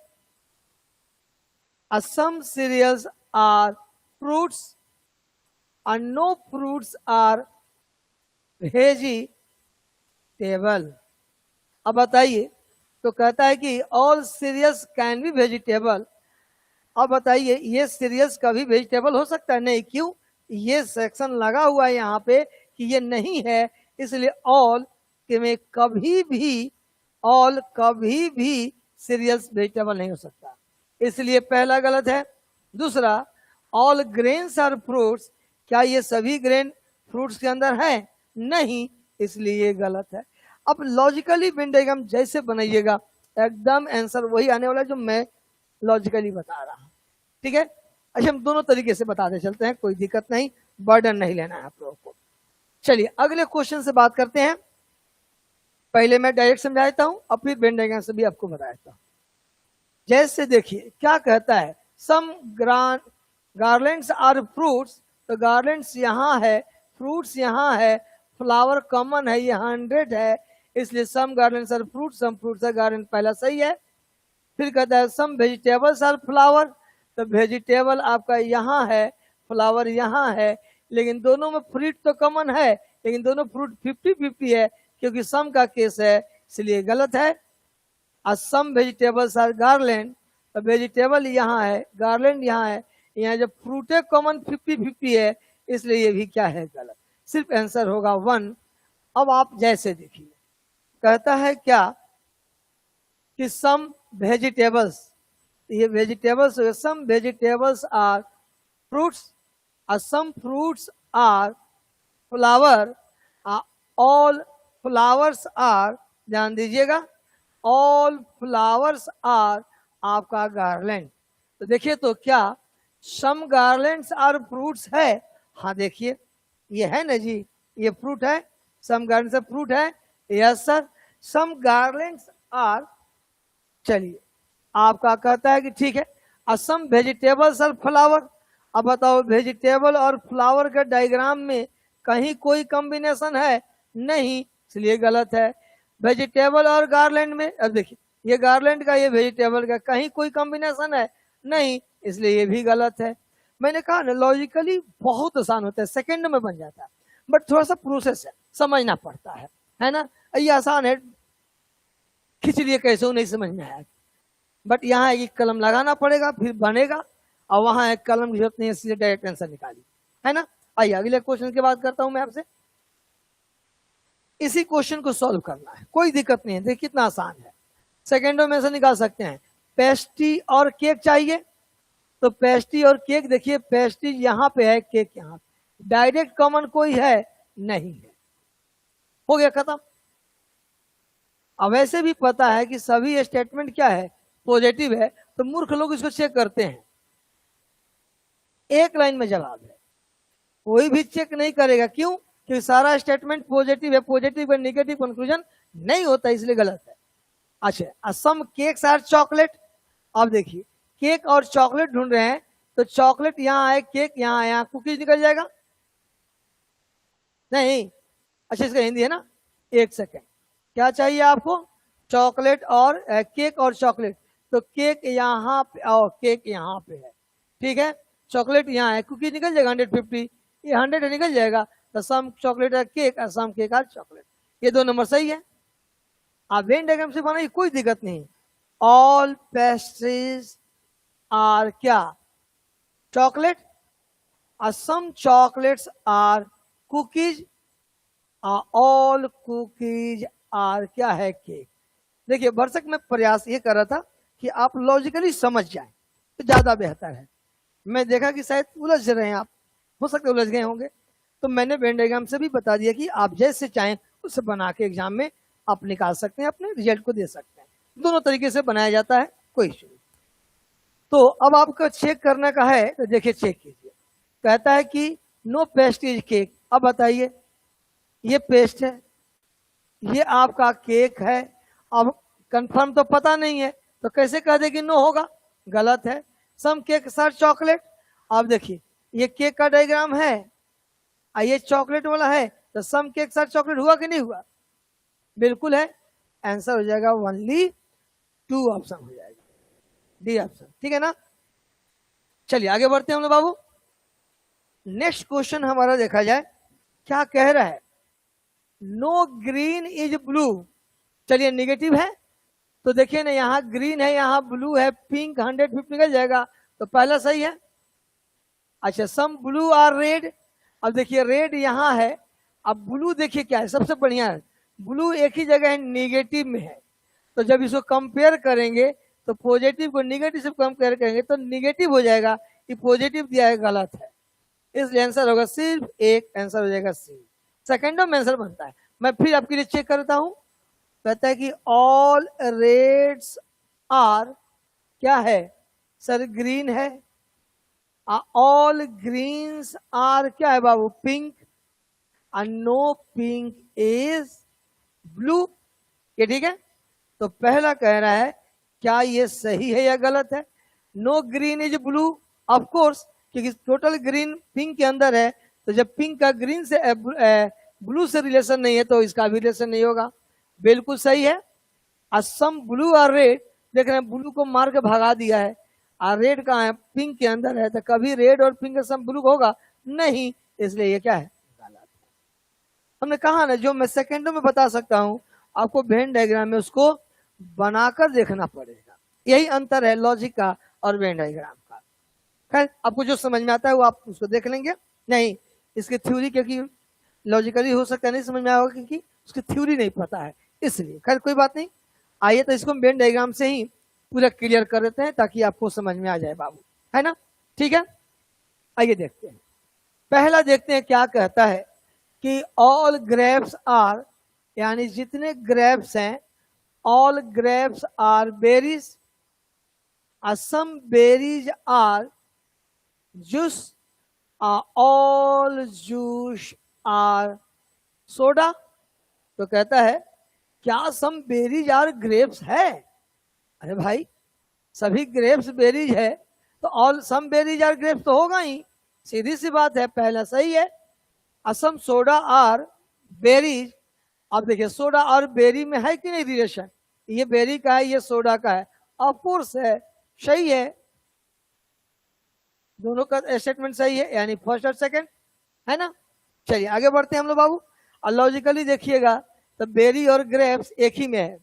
some cereals are fruits and no fruits are vegetable। अब बताइए, तो कहता है कि all cereals can be vegetable. अब बताइए ये सीरियल्स कभी वेजिटेबल हो सकता है, नहीं। क्यों, ये सेक्शन लगा हुआ है यहाँ पे कि ये नहीं है, इसलिए ऑल में कभी भी, ऑल कभी भी सीरियल्स वेजिटेबल नहीं हो सकता, इसलिए पहला गलत है। दूसरा, ऑल ग्रेन्स आर फ्रूट्स, क्या ये सभी ग्रेन फ्रूट्स के अंदर है, नहीं, इसलिए ये गलत है। अब लॉजिकली वेन डायग्राम जैसे बनाइएगा एकदम आंसर वही आने वाला है जो मैं लॉजिकली बता रहा हूं, ठीक है। अच्छा, हम दोनों तरीके से बताते चलते हैं, कोई दिक्कत नहीं, बर्डन नहीं लेना है आप लोगों को। चलिए अगले क्वेश्चन से बात करते हैं। पहले मैं डायरेक्ट समझा देता हूं और फिर वेन डायग्राम से भी आपको बता देता हूं। जैसे देखिए क्या कहता है, सम गार्लैंड्स आर फ्रूट्स, तो गार्लैंड्स यहाँ है, फ्रूट्स यहाँ है, फ्लावर कॉमन है, ये 100 है, इसलिए some garlands are fruits, some fruits are garland, पहला सही है। फिर कहता है सम वेजिटेबल्स आर फ्लावर, तो वेजिटेबल आपका यहाँ है, फ्लावर यहाँ है, लेकिन दोनों में फ्रूट तो कॉमन है, लेकिन दोनों फ्रूट 50-50 है, क्योंकि सम का केस है, इसलिए गलत है। सम वेजिटेबल्स आर गार्लैंड, तो वेजिटेबल यहाँ है, गार्लैंड यहाँ है, यहाँ जब फ्रूटे कॉमन 50-50 है, इसलिए ये भी क्या है, गलत। सिर्फ आंसर होगा 1। अब आप जैसे देखिए, कहता है क्या कि सम वेजिटेबल्स, ये vegetables, some vegetables are fruits, some fruits are flower, all flowers are, ध्यान दीजिएगा, ऑल फ्लावर्स आर आपका गार्लैंड। तो देखिए तो क्या सम गार्लैंड्स आर फ्रूट्स है, हाँ देखिए ये है ना जी, ये फ्रूट है, सम गार्लैंड से फ्रूट है, yes sir. Some garlands are, चलिए आपका कहता है कि ठीक है, सम वेजिटेबल्स आर फ्लावर। अब बताओ वेजिटेबल और फ्लावर के डायग्राम में कहीं कोई कॉम्बिनेशन है, नहीं, इसलिए गलत है। वेजिटेबल और गार्लैंड में, अब देखिए ये गार्लैंड का ये वेजिटेबल का कहीं कोई कॉम्बिनेशन है, नहीं, इसलिए ये भी गलत है। मैंने कहा ना लॉजिकली बहुत आसान होता है, सेकंड में बन जाता है, बट थोड़ा सा प्रोसेस है, समझना पड़ता है ना। ये आसान है, खींच लिए कैसे नहीं समझ में आया, बट यहाँ एक कलम लगाना पड़ेगा फिर बनेगा, और वहां एक कलम की जरूरत नहीं है, सीधे डायरेक्ट आंसर निकाली, है ना। आइए अगले क्वेश्चन की बात करता हूं मैं आपसे। इसी क्वेश्चन को सॉल्व करना है, कोई दिक्कत नहीं है, देखिए कितना आसान है। सेकेंडों में से निकाल सकते हैं। पेस्ट्री और केक चाहिए, तो पेस्ट्री और केक, देखिए पेस्ट्री यहाँ पे है, केक यहाँ पे, डायरेक्ट कॉमन कोई है नहीं है, हो गया खत्म। अब वैसे भी पता है कि सभी स्टेटमेंट क्या है, पॉजिटिव है, तो मूर्ख लोग इसको चेक करते हैं, एक लाइन में जवाब है, कोई भी चेक नहीं करेगा। क्यों? क्योंकि सारा स्टेटमेंट पॉजिटिव है, पॉजिटिव का नेगेटिव कंक्लूजन नहीं होता, इसलिए गलत है। अच्छा, सम केक्स आर चॉकलेट। अब देखिए केक और चॉकलेट ढूंढ रहे हैं, तो चॉकलेट यहाँ है, केक यहाँ है, यहाँ कुकीज निकल जाएगा नहीं। अच्छा, इसका हिंदी है ना, एक सेकेंड, क्या चाहिए आपको? चॉकलेट और केक और चॉकलेट, तो केक यहाँ पे और केक यहाँ पे है, ठीक है, चॉकलेट यहाँ है, कुकीज निकल जाएगा 150, ये 100 निकल जाएगा, तो सम चॉकलेट और केक और सम केक और चॉकलेट, ये दो नंबर सही है। आप वेन डायग्राम से बनाइए, कोई दिक्कत नहीं। ऑल पेस्ट्रीज आर क्या? चॉकलेट, और some chocolates are cookies, all cookies are क्या है? केक। देखिए भरसक मैं प्रयास ये कर रहा था कि आप लॉजिकली समझ जाएं, तो ज्यादा बेहतर है। मैं देखा कि शायद उलझ रहे हैं आप, हो सकता है उलझ गए होंगे, तो मैंने वेन डायग्राम से भी बता दिया कि आप जैसे चाहें उसे बना के एग्जाम में आप निकाल सकते हैं, अपने रिजल्ट को दे सकते हैं, दोनों तरीके से बनाया जाता है, कोई इशू नहीं। तो अब आपको चेक करने का है, तो देखिए चेक कीजिए, कहता है कि नो पेस्ट इज केक। अब बताइए, ये पेस्ट है, ये आपका केक है, अब कंफर्म तो पता नहीं है, तो कैसे कह दे कि नो होगा? गलत है। सम केक सर चॉकलेट, अब देखिए ये केक का डायग्राम है और ये चॉकलेट वाला है, तो सम केक सर चॉकलेट हुआ कि नहीं हुआ? बिल्कुल है, आंसर हो जाएगा ओनली 2 ऑप्शन हो जाएगा, डी ऑप्शन, ठीक है ना। चलिए आगे बढ़ते हैं हम लोग बाबू। नेक्स्ट क्वेश्चन हमारा देखा जाए, क्या कह रहा है? No green is blue. चलिए नेगेटिव है, तो देखिए ना, यहाँ ग्रीन है, यहाँ ब्लू है, पिंक 150 निकल जाएगा, तो पहला सही है। अच्छा, सम ब्लू आर रेड। अब देखिए रेड यहाँ है, अब ब्लू देखिए क्या है, सबसे बढ़िया है, ब्लू एक ही जगह है, नेगेटिव में है, तो जब इसको कंपेयर करेंगे तो पॉजिटिव को नेगेटिव से कंपेयर करेंगे तो नेगेटिव हो जाएगा, ये पॉजिटिव दिया है, गलत है, इसलिए आंसर होगा सिर्फ एक, आंसर हो जाएगा सी। सेकेंडो में आंसर बनता है। मैं फिर आपके लिए चेक करता हूं, कहता है कि ऑल रेड्स आर क्या है? सर ग्रीन है। ऑल ग्रीन्स आर क्या है बाबू? Pink. No pink is blue, ये ठीक है। तो पहला कह रहा है, क्या ये सही है या गलत है? No green is blue, of course, क्योंकि टोटल ग्रीन पिंक के अंदर है, तो जब पिंक का ग्रीन से ब्लू से रिलेशन नहीं है तो इसका भी रिलेशन नहीं होगा, बिल्कुल सही है। सम ब्लू और रेड, देख रहे हैं ब्लू को मार के भगा दिया है, और रेड कहाँ है? पिंक के अंदर है, तो कभी रेड और पिंक का सम ब्लू होगा नहीं, इसलिए ये क्या है? गलत है। हमने कहा ना, जो मैं सेकेंडों में बता सकता हूं, आपको वेन डायग्राम में उसको बनाकर देखना पड़ेगा, यही अंतर है लॉजिक का और वेन डायग्राम का। खैर आपको जो समझ में आता है वो आप उसको देख लेंगे, नहीं इसकी थ्योरी, क्योंकि लॉजिकली हो सकता है नहीं समझ में आएगा, क्योंकि उसकी थ्योरी नहीं पता है, इसलिए। खैर कोई बात नहीं, आइए तो इसको वेन डायग्राम से ही पूरा क्लियर कर देते हैं, ताकि आपको समझ में आ जाए बाबू, है ना, ठीक है। आइए देखते हैं, पहला देखते हैं क्या कहता है कि ऑल ग्रेप्स आर, यानी जितने ग्रेप्स हैं, all grapes are berries, some berries are juice, all juice are soda. तो कहता है क्या सम बेरीज आर ग्रेप्स है? अरे भाई सभी ग्रेप्स बेरीज है, तो all some berries are grapes तो होगा ही, सीधी सी बात है, पहला सही है। असम सोडा आर बेरीज, अब देखिए सोडा और बेरी में है कि नहीं रिलेशन? ये बेरी का है, ये सोडा का है, ऑफ कोर्स है, सही है, दोनों का स्टेटमेंट सही है, यानी फर्स्ट और सेकंड, है ना। चलिए आगे बढ़ते हैं हम लोग बाबू, और लॉजिकली देखिएगा तो बेरी और ग्रेप्स एक ही में है,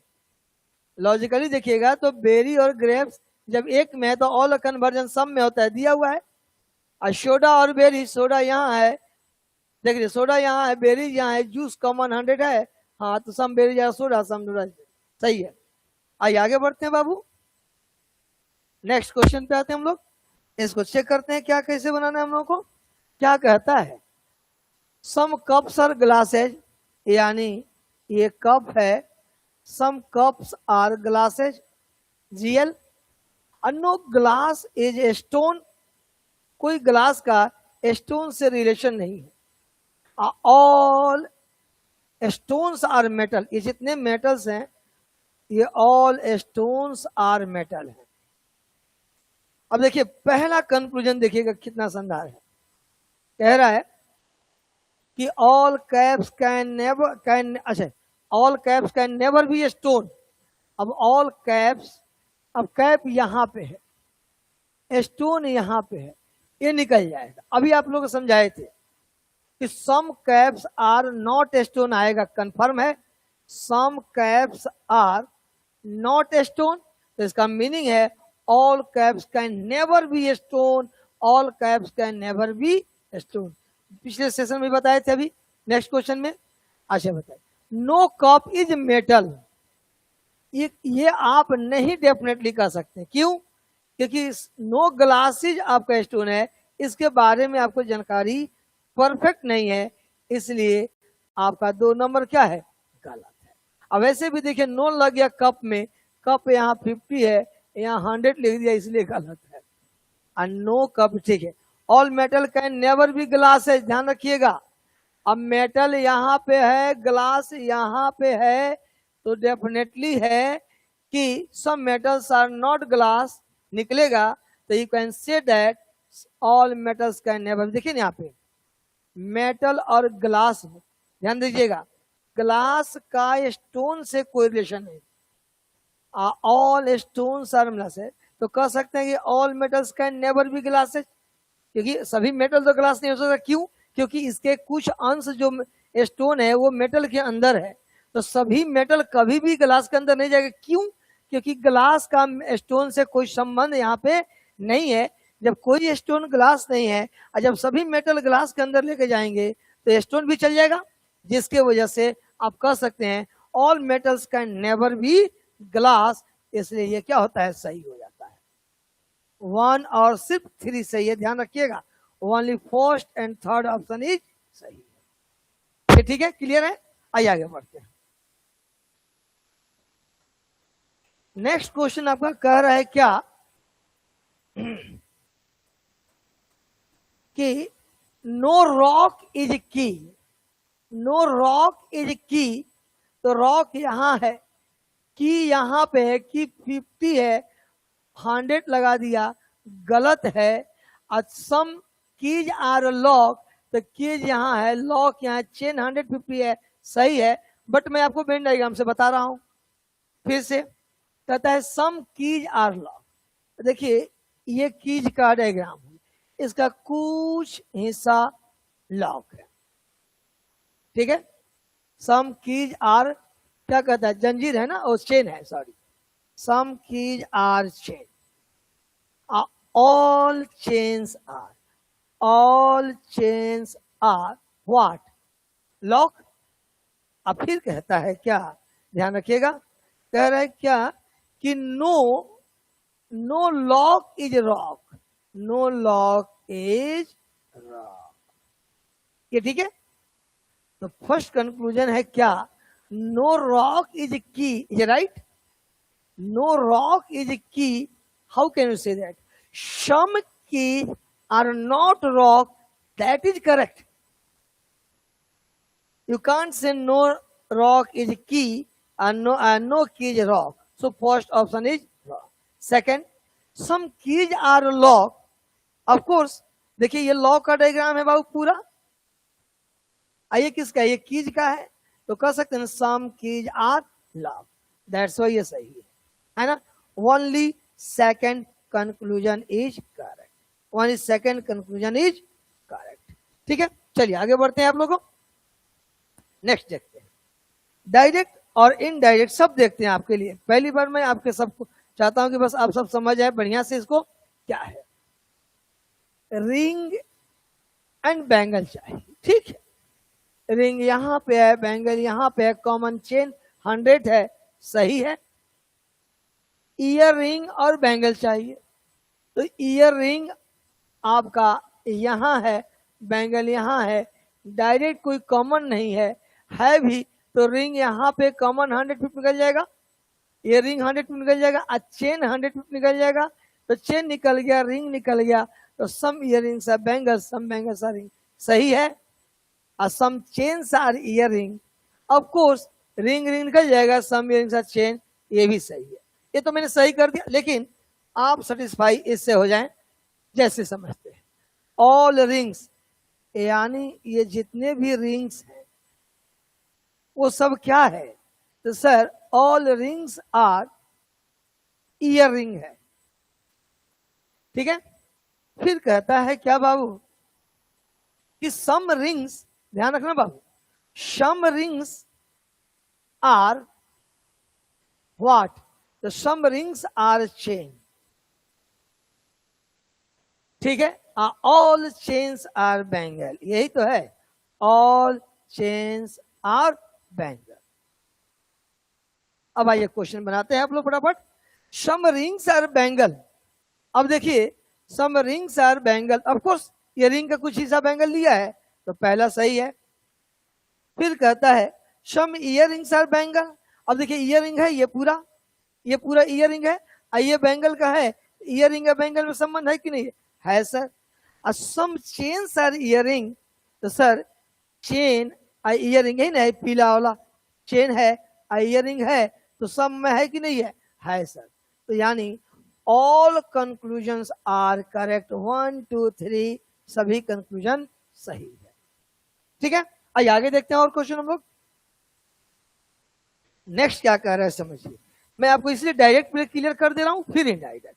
लॉजिकली देखिएगा तो बेरी और ग्रेप्स जब एक में है तो ऑल कन्वर्जन सम में होता है, दिया हुआ है। और सोडा और बेरी, सोडा यहाँ है, देखिए सोडा यहाँ है, बेरी यहाँ है, जूस कॉमन 100 है, हाँ तो some berries are soda some noodle, सही है। आइए आगे बढ़ते हैं बाबू, नेक्स्ट क्वेश्चन पे आते हैं हम लोग। इसको चेक करते हैं क्या कैसे बनाना है हम लोग को। क्या कहता है, सम कप्स आर ग्लासेज, यानी ये कप है, some cups are glasses GL, no glass is a stone, कोई ग्लास का स्टोन से रिलेशन नहीं है। ऑल स्टोन्स आर मेटल, ये जितने मेटल्स हैं ये ऑल स्टोन्स आर मेटल है। अब देखिए पहला कंक्लूजन देखिएगा कितना शानदार है, कह रहा है कि all caps can never can, अच्छा all caps can never be a stone. अब ऑल कैप्स, अब कैप यहां पे है, स्टोन यहां पे है, ये निकल जाएगा। अभी आप लोग समझाए थे कि सम कैप्स आर नॉट स्टोन आएगा, कंफर्म है, सम कैप्स आर नॉट स्टोन, तो इसका मीनिंग है all caps can never B stone, all caps can never B stone. पिछले सेशन में बताए थे, अभी नेक्स्ट क्वेश्चन में। अच्छा बताइए, नो कप इज मेटल, ये आप नहीं डेफिनेटली कह सकते, क्यों? क्योंकि नो ग्लासेज आपका स्टोन है, इसके बारे में आपको जानकारी परफेक्ट नहीं है, इसलिए आपका 2 नंबर क्या है, गलत है। अब वैसे भी देखिए नो लग गया कप में, कप यहाँ 50 है, यहाँ 100 लिख दिया, इसलिए गलत है। और नो कप ठीक है। All metal can never B glass है, ध्यान रखिएगा। अब मेटल यहाँ पे है, ग्लास यहाँ पे है, तो डेफिनेटली है कि some metals are not glass निकलेगा, तो you can say that all metals can never. देखिए यहाँ पे मेटल और ग्लास, ध्यान दीजिएगा, ग्लास का स्टोन से कोई रिलेशन नहीं, ऑल स्टोन्स आर ग्लास है, तो कह सकते हैं कि all metals can never B glasses, क्योंकि सभी मेटल तो ग्लास नहीं हो सकता। क्यों? क्योंकि इसके कुछ अंश जो स्टोन है वो मेटल के अंदर है, तो सभी मेटल कभी भी ग्लास के अंदर नहीं जाएगा। क्यों? क्योंकि ग्लास का स्टोन से कोई संबंध यहाँ पे नहीं है। जब कोई स्टोन ग्लास नहीं है और जब सभी मेटल ग्लास के अंदर लेके जाएंगे तो स्टोन भी चल जाएगा, जिसके वजह से आप कह सकते हैं all metals can never B glass, इसलिए ये क्या होता है, सही हो जाता है। 1 और सिर्फ 3 सही है, ध्यान रखिएगा, only first and third option is सही। ठीक है, क्लियर है? आइए आगे बढ़ते हैं। नेक्स्ट क्वेश्चन आपका कह रहा है क्या कि नो रॉक इज की, नो रॉक इज की, तो रॉक यहां है, की यहां पे है, की 50 है, 100 लगा दिया, गलत है। सम कीज आर लॉक, तो कीज यहां है, लॉक यहां, चेन 150 है, सही है। बट मैं आपको वेन डायग्राम से बता रहा हूं, फिर से कहता है सम कीज आर लॉक। देखिए ये कीज का डायग्राम है, इसका कुछ हिस्सा लॉक है, ठीक है। सम कीज आर क्या कहता है, जंजीर है ना, और चेन है, sorry, some keys are chain, all chains are, all chains are what, lock. अब फिर कहता है क्या, ध्यान रखिएगा, कह रहा है क्या कि no, no lock is rock, no lock is rock, ये ठीक है। तो फर्स्ट कंक्लूजन है क्या, no rock is key, is right, no rock is key. How can you say that, some keys are not rock, that is correct. You can't say no rock is key and no key is rock. So first option is rock. Second, some keys are lock. Of course, देखिए ये lock का diagram है बाबू पूरा। आइए किसका है, ये keys का है, तो कह सकते हैं some keys are lock, that's why ये सही है ना। Only second conclusion is correct, only second conclusion is correct. ठीक है, चलिए आगे बढ़ते हैं आप लोगों। नेक्स्ट देखते हैं, डायरेक्ट और इनडायरेक्ट सब देखते हैं आपके लिए। पहली बार मैं आपके सबको चाहता हूं कि बस आप सब समझ आए बढ़िया से इसको। क्या है, रिंग एंड बैंगल चाहिए, ठीक है। रिंग यहाँ पे है, बैंगल यहाँ पे है, कॉमन चेन 100 है, सही है। ईयर रिंग और बैंगल चाहिए, तो ईयर रिंग आपका यहाँ है, बैंगल यहाँ है, डायरेक्ट कोई कॉमन नहीं है भी तो रिंग यहाँ पे कॉमन 100 पे निकल जाएगा, ये रिंग 100 पे निकल जाएगा, और चेन 100 पे निकल जाएगा, तो चेन निकल गया, रिंग निकल गया, तो some earrings are bangle, some bangles are ring, सही है। और some chains are earring, of course ring ring निकल जाएगा, some earrings are chain, ये भी सही है। ये तो मैंने सही कर दिया, लेकिन आप सेटिस्फाई इससे हो जाएं जैसे समझते हैं। ऑल रिंग्स यानी ये जितने भी रिंग्स हैं वो सब क्या है, तो sir all rings are earring है, ठीक है। फिर कहता है क्या बाबू कि सम रिंग्स, ध्यान रखना बाबू, सम रिंग्स आर व्हाट, तो सम रिंग्स आर चेन, ठीक है। ऑल चेन्स आर बैंगल, यही तो है, ऑल चेन्स आर बैंगल। अब आइए क्वेश्चन बनाते हैं आप लोग फटाफट। सम रिंग्स आर बैंगल, अब देखिए some rings are bangle, of course ये रिंग का कुछ हिस्सा बैंगल लिया है, तो पहला सही है। फिर कहता है सम ईयर रिंग्स आर बैंगल, अब देखिए ईयर रिंग है, ये पूरा ईयर रिंग है, ये बैंगल का है, ईयर रिंग का बैंगल में संबंध है कि नहीं है sir. Some chains are earring, तो सर चेन ईयर रिंग है ना, पीला वाला चेन है, ईयर रिंग है, तो सम में है कि नहीं है सर। तो यानी ऑल कंक्लूजन्स आर करेक्ट, 1 2 3 सभी कंक्लूजन सही है, ठीक है। आइए आगे देखते हैं और क्वेश्चन हम लोग। नेक्स्ट क्या कह रहा है समझिए, मैं आपको इसलिए डायरेक्ट क्लियर कर दे रहा हूं, फिर इनडायरेक्ट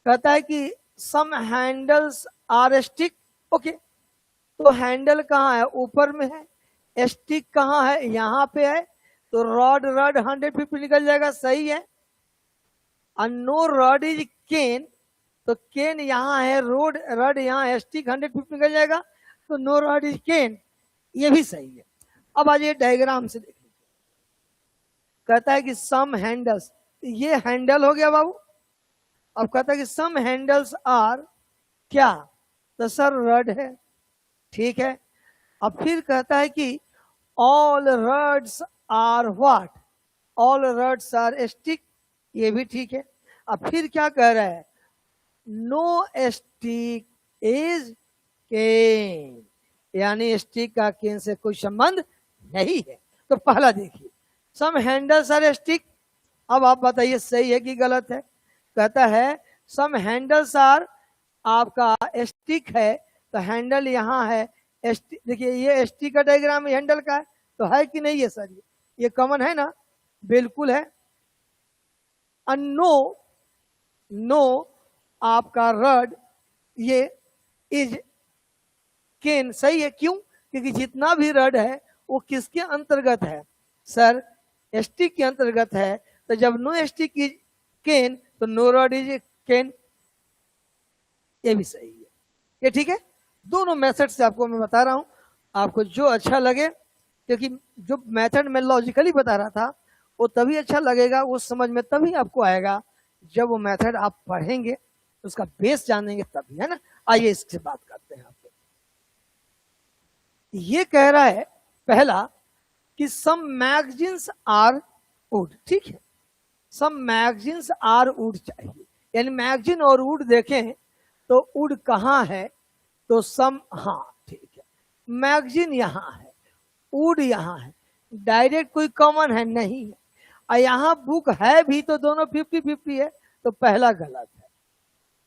कहता है कि सम हैंडल्स आर स्टिक, ओके, तो हैंडल कहाँ है, ऊपर में है, स्टिक कहाँ है, यहाँ पे है, तो रॉड 150 निकल जाएगा, सही है। नो रॉड इज केन, तो केन यहाँ है, रॉड यहाँ है, स्टिक 150 निकल जाएगा, तो नो रॉड इज केन, ये भी सही है। अब आज ये डायग्राम से देखिए, कहता है कि सम हैंडल्स, ये हैंडल हो गया बाबू। अब कहता है कि सम हैंडल्स आर क्या, तो सर रड है, ठीक है। अब फिर कहता है कि all rods are what, all rods are stick, ये भी ठीक है। अब फिर क्या कह रहा है, नो स्टिक इज केन, यानी स्टिक का केन से कोई संबंध नहीं है। तो पहला देखिए सम हैंडल्स आर स्टिक, अब आप बताइए सही है कि गलत है। कहता है सम हैंडल्स आर आपका स्टिक है, तो हैंडल यहाँ है, देखिए ये स्टिक का डायग्राम हैंडल का है, तो है कि नहीं है सर, ये कॉमन है ना, बिल्कुल है। नो आपका रड ये इज केन, सही है, क्यों, क्योंकि जितना भी रड है वो किसके अंतर्गत है सर, स्टिक के अंतर्गत है, तो जब नो स्टिक इज केन तो नो रड इज केन, ये भी सही है, ये ठीक है। दोनों मेथड से आपको मैं बता रहा हूं, आपको जो अच्छा लगे, क्योंकि जो मेथड मैं लॉजिकली बता रहा था वो तभी अच्छा लगेगा, वो समझ में तभी आपको आएगा जब वो मेथड आप पढ़ेंगे, उसका बेस जानेंगे तभी, है ना। आइए इससे बात करते हैं आपको। ये कह रहा है पहला कि सम मैगजीन्स आर वुड, ठीक है, सम मैगजीन्स आर वुड चाहिए, यानी मैगजीन और वुड देखें तो वुड कहाँ है, तो सम, हाँ ठीक है, मैगजीन यहाँ है, वुड यहाँ है, डायरेक्ट कोई कॉमन है नहीं है, और यहाँ बुक है भी तो दोनों 50-50 है, तो पहला गलत है।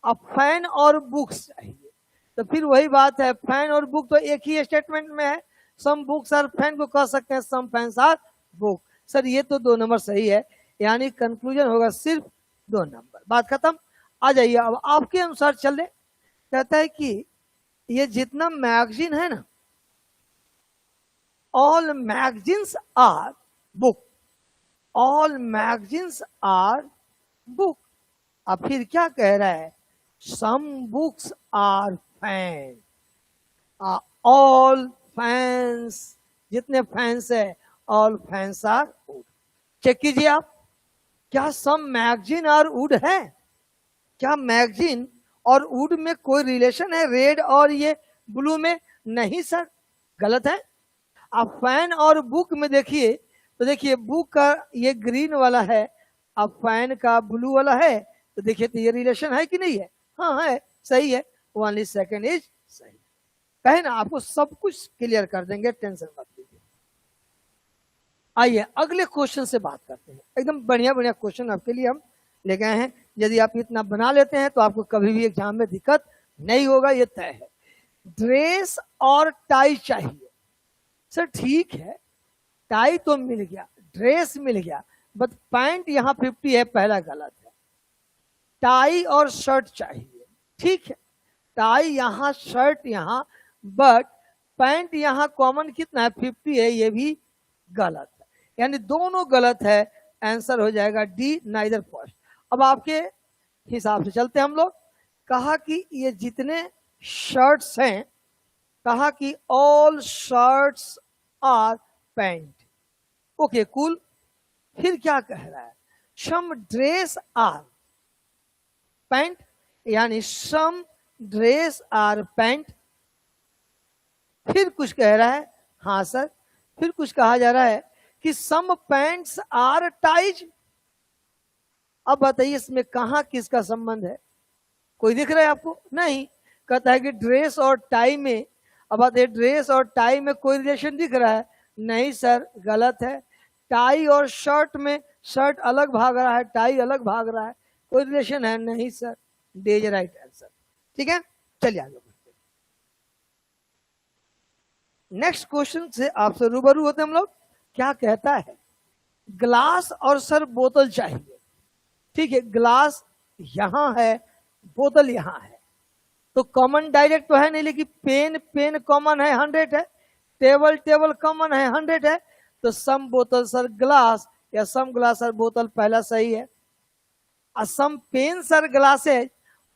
अब फैन और बुक्स चाहिए, तो फिर वही बात है, फैन और बुक तो एक ही स्टेटमेंट में है, सम बुक्स आर फैन को कह सकते हैं, सम फैंस आर बुक, सर ये तो 2 नंबर सही है, यानी कंक्लूजन होगा सिर्फ 2 नंबर, बात खत्म। आ जाइए अब आपके अनुसार चल रहे, कहता है कि ये जितना मैगजीन है ना, all magazines are book, all magazines are book. अब फिर क्या कह रहा है, some books are fan, all fans, जितने फैंस है all fans are wood. Check कीजिए आप, क्या सम मैगजीन आर वुड है? क्या मैगजीन और वुड में कोई रिलेशन है रेड और ये ब्लू में? नहीं सर, गलत है। आप फैन और बुक में देखिए तो देखिए बुक का ये ग्रीन वाला है, अब फैन का ब्लू वाला है, तो देखिए तो ये रिलेशन है कि नहीं है? हाँ है, सही है। ओनली सेकंड इज सही। कहे ना आपको सब कुछ क्लियर कर देंगे, टेंशन मत लीजिए। आइए अगले क्वेश्चन से बात करते हैं। एकदम बढ़िया बढ़िया क्वेश्चन आपके लिए हम ले गए हैं। यदि आप इतना बना लेते हैं तो आपको कभी भी एग्जाम में दिक्कत नहीं होगा, ये तय है। ड्रेस और टाई चाहिए। सर ठीक है, टाई तो मिल गया, ड्रेस मिल गया, बट पैंट यहां 50 है, पहला गलत है। टाई और शर्ट चाहिए, ठीक है, टाई यहां शर्ट यहां, बट पैंट यहां कॉमन कितना है 50 है, ये भी गलत है, यानी दोनों गलत है। आंसर हो जाएगा डी, नाइदर फर्स्ट। अब आपके हिसाब से चलते हम लोग। कहा कि ये जितने शर्ट्स हैं, कहा कि all shirts are pant. Okay cool. फिर क्या कह रहा है? सम ड्रेस आर पैंट, यानी सम ड्रेस आर पैंट। फिर कुछ कह रहा है, हाँ सर, फिर कुछ कहा जा रहा है कि सम पैंट्स आर टाइज। अब बताइए इसमें कहां किसका संबंध है? कोई दिख रहा है आपको? नहीं। कहता है कि ड्रेस और टाई में, अब बताइए ड्रेस और टाई में कोई रिलेशन दिख रहा है? नहीं सर, गलत है। टाई और शर्ट में, शर्ट अलग भाग रहा है, टाई अलग भाग रहा है, कोई रिलेशन है? नहीं sir, D is right answer. ठीक है, चलिए आगे बढ़ते हैं। नेक्स्ट क्वेश्चन से आपसे रूबरू होते हम लोग। क्या कहता है? ग्लास और सर बोतल चाहिए। ठीक है, ग्लास यहां है, बोतल यहां है, तो कॉमन डायरेक्ट तो है नहीं, लेकिन पेन पेन कॉमन है, 100 है, टेबल टेबल कॉमन है, 100 है, तो सम बोतल सर ग्लास या सम ग्लास सर बोतल पहला सही है। Some pen sir glasses,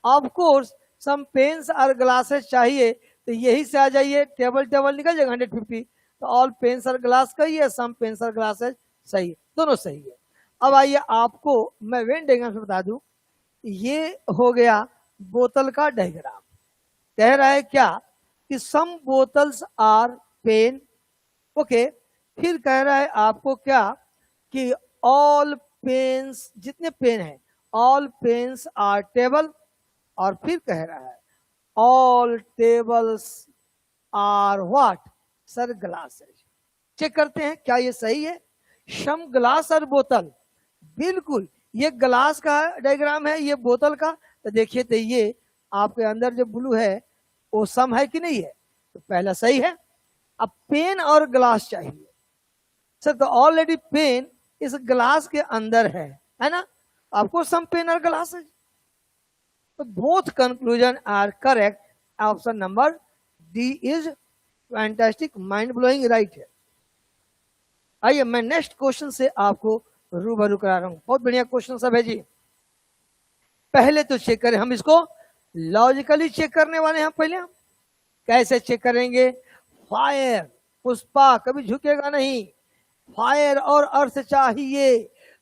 of course some pens और ग्लासेज चाहिए, तो यही से आ जाइए, टेबल टेबल निकल जाएगा 150, तो ऑल पेन्स और ग्लास का ही है, सम पेन्स और ग्लासेज सही है, दोनों सही है। अब आइए आपको मैं वेन डायग्राम से बता दूं, ये हो गया बोतल का डायग्राम। कह रहा है क्या कि some bottles are pen. Okay, फिर कह रहा है आपको क्या कि ऑल पेन्स, जितने पेन है ऑल पेन्स आर टेबल, और फिर कह रहा है all tables are what sir glasses. Check करते हैं क्या ये सही है। सम ग्लास और बोतल, बिल्कुल ये ग्लास का डायग्राम है, ये बोतल का, तो देखिए तो ये आपके अंदर जो ब्लू है वो सम है कि नहीं है? तो पहला सही है। अब पेन और ग्लास चाहिए सर, तो ऑलरेडी पेन इस ग्लास के अंदर है ना, आपको सम पेन और ग्लास है, तो both conclusion are correct. Option number D is fantastic, mind blowing, right है। आइए मैं नेक्स्ट क्वेश्चन से आपको रूबरू करा रहा हूं। बहुत बढ़िया क्वेश्चन सब है जी। पहले तो चेक करें हम इसको, लॉजिकली चेक करने वाले हैं पहले हम। कैसे चेक करेंगे? फायर, पुष्पा कभी झुकेगा नहीं, फायर और अर्थ चाहिए,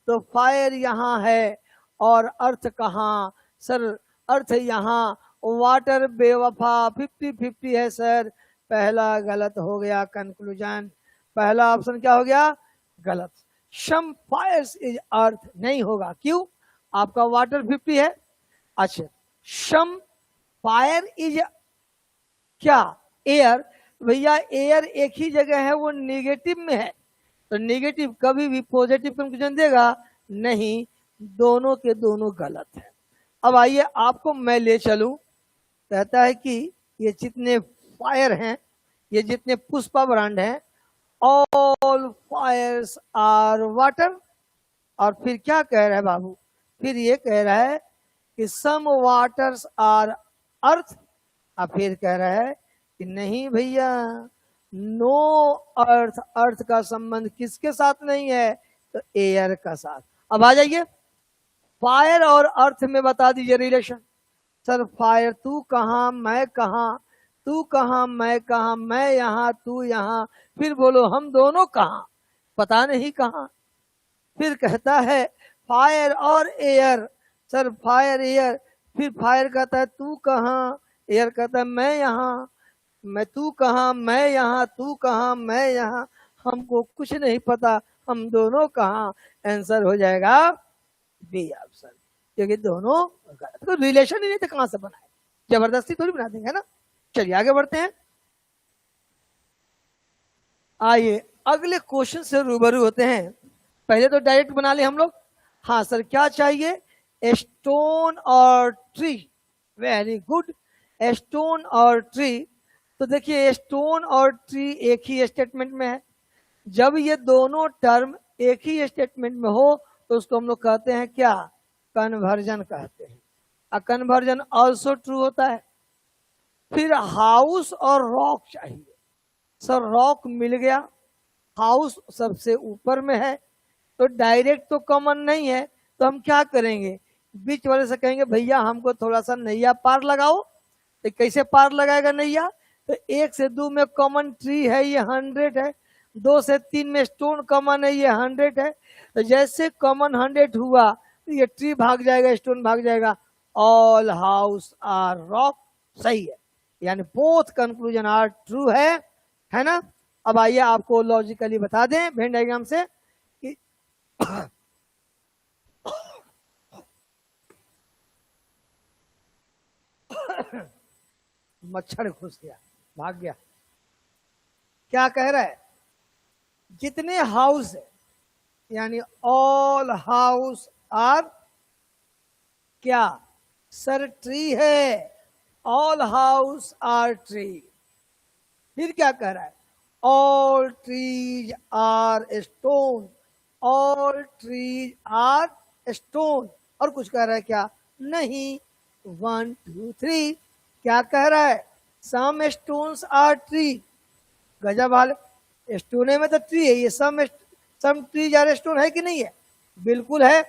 तो फायर यहां है और अर्थ कहां सर? अर्थ यहां, वाटर बेवफा, 50-50 है सर, पहला गलत हो गया कंक्लूजन। पहला ऑप्शन क्या हो गया? गलत। सम फायर्स इज अर्थ नहीं होगा, क्यों? आपका वाटर 50 है। अच्छा, सम फायर इज क्या? एयर। भैया एयर एक ही जगह है, वो नेगेटिव में है, तो नेगेटिव कभी भी पॉजिटिव कंक्लूजन देगा नहीं, दोनों के दोनों गलत है। अब आइए आपको मैं ले चलूं। कहता है कि ये जितने फायर हैं, ये जितने पुष्पा ब्रांड हैं, ऑल फायर्स आर वाटर, और फिर क्या कह रहा है बाबू? फिर ये कह रहा है कि सम वाटर्स आर अर्थ, और फिर कह रहा है कि नहीं भैया, नो अर्थ, अर्थ का संबंध किसके साथ नहीं है? तो एयर का साथ। अब आ जाइए, फायर और अर्थ में बता दीजिए रिलेशन। सर फायर तू कहां मैं कहां, तू कहाँ मैं यहाँ तू यहाँ, फिर बोलो हम दोनों कहाँ, पता नहीं कहाँ। फिर कहता है फायर और एयर, सर फायर एयर, फिर फायर कहता है तू कहाँ, एयर कहता है मैं यहाँ, मैं तू कहाँ मैं यहाँ तू कहाँ मैं यहाँ, हमको कुछ नहीं पता हम दोनों कहाँ। आंसर हो जाएगा बी ऑप्शन, क्योंकि दोनों तो रिलेशन ही नहीं तो कहां से बनाए, जबरदस्ती थोड़ी बना देंगे ना। चलिए आगे बढ़ते हैं। आइए अगले क्वेश्चन से रूबरू होते हैं। पहले तो डायरेक्ट बना ले हम लोग। हाँ सर क्या चाहिए, स्टोन और ट्री, वेरी गुड, स्टोन और ट्री। तो देखिए स्टोन और ट्री एक ही स्टेटमेंट में है, जब ये दोनों टर्म एक ही स्टेटमेंट में हो तो उसको हम लोग कहते हैं क्या, कन्वर्जन कहते हैं। कन्वर्जन ऑल्सो ट्रू होता है। फिर हाउस और रॉक चाहिए, सर रॉक मिल गया, हाउस सबसे ऊपर में है, तो डायरेक्ट तो कॉमन नहीं है, तो हम क्या करेंगे, बीच वाले से कहेंगे भैया हमको थोड़ा सा नैया पार लगाओ। तो कैसे पार लगाएगा नैया, तो 1 से 2 में कॉमन ट्री है ये 100 है, 2 से 3 में स्टोन कॉमन है ये 100 है। तो जैसे कॉमन 100 हुआ तो ये ट्री भाग जाएगा स्टोन भाग जाएगा, ऑल हाउस आर रॉक, सही है, यानी बोथ कंक्लूजन आर ट्रू है ना। अब आइए आपको लॉजिकली बता दें वेन डायग्राम से कि मच्छर घुस गया भाग गया। क्या कह रहा है, जितने हाउस है यानी ऑल हाउस आर क्या, सर ट्री है, ऑल हाउस आर ट्री। फिर क्या कह रहा है, all trees are stone, all trees are stone. और कुछ कह रहा है क्या, नहीं, 1 2 3। क्या कह रहा है, सम स्टोन्स आर ट्री, गजब हाल, स्टोन में तो ट्री है, ये सम ट्रीज आर स्टोन है कि नहीं है, बिल्कुल है।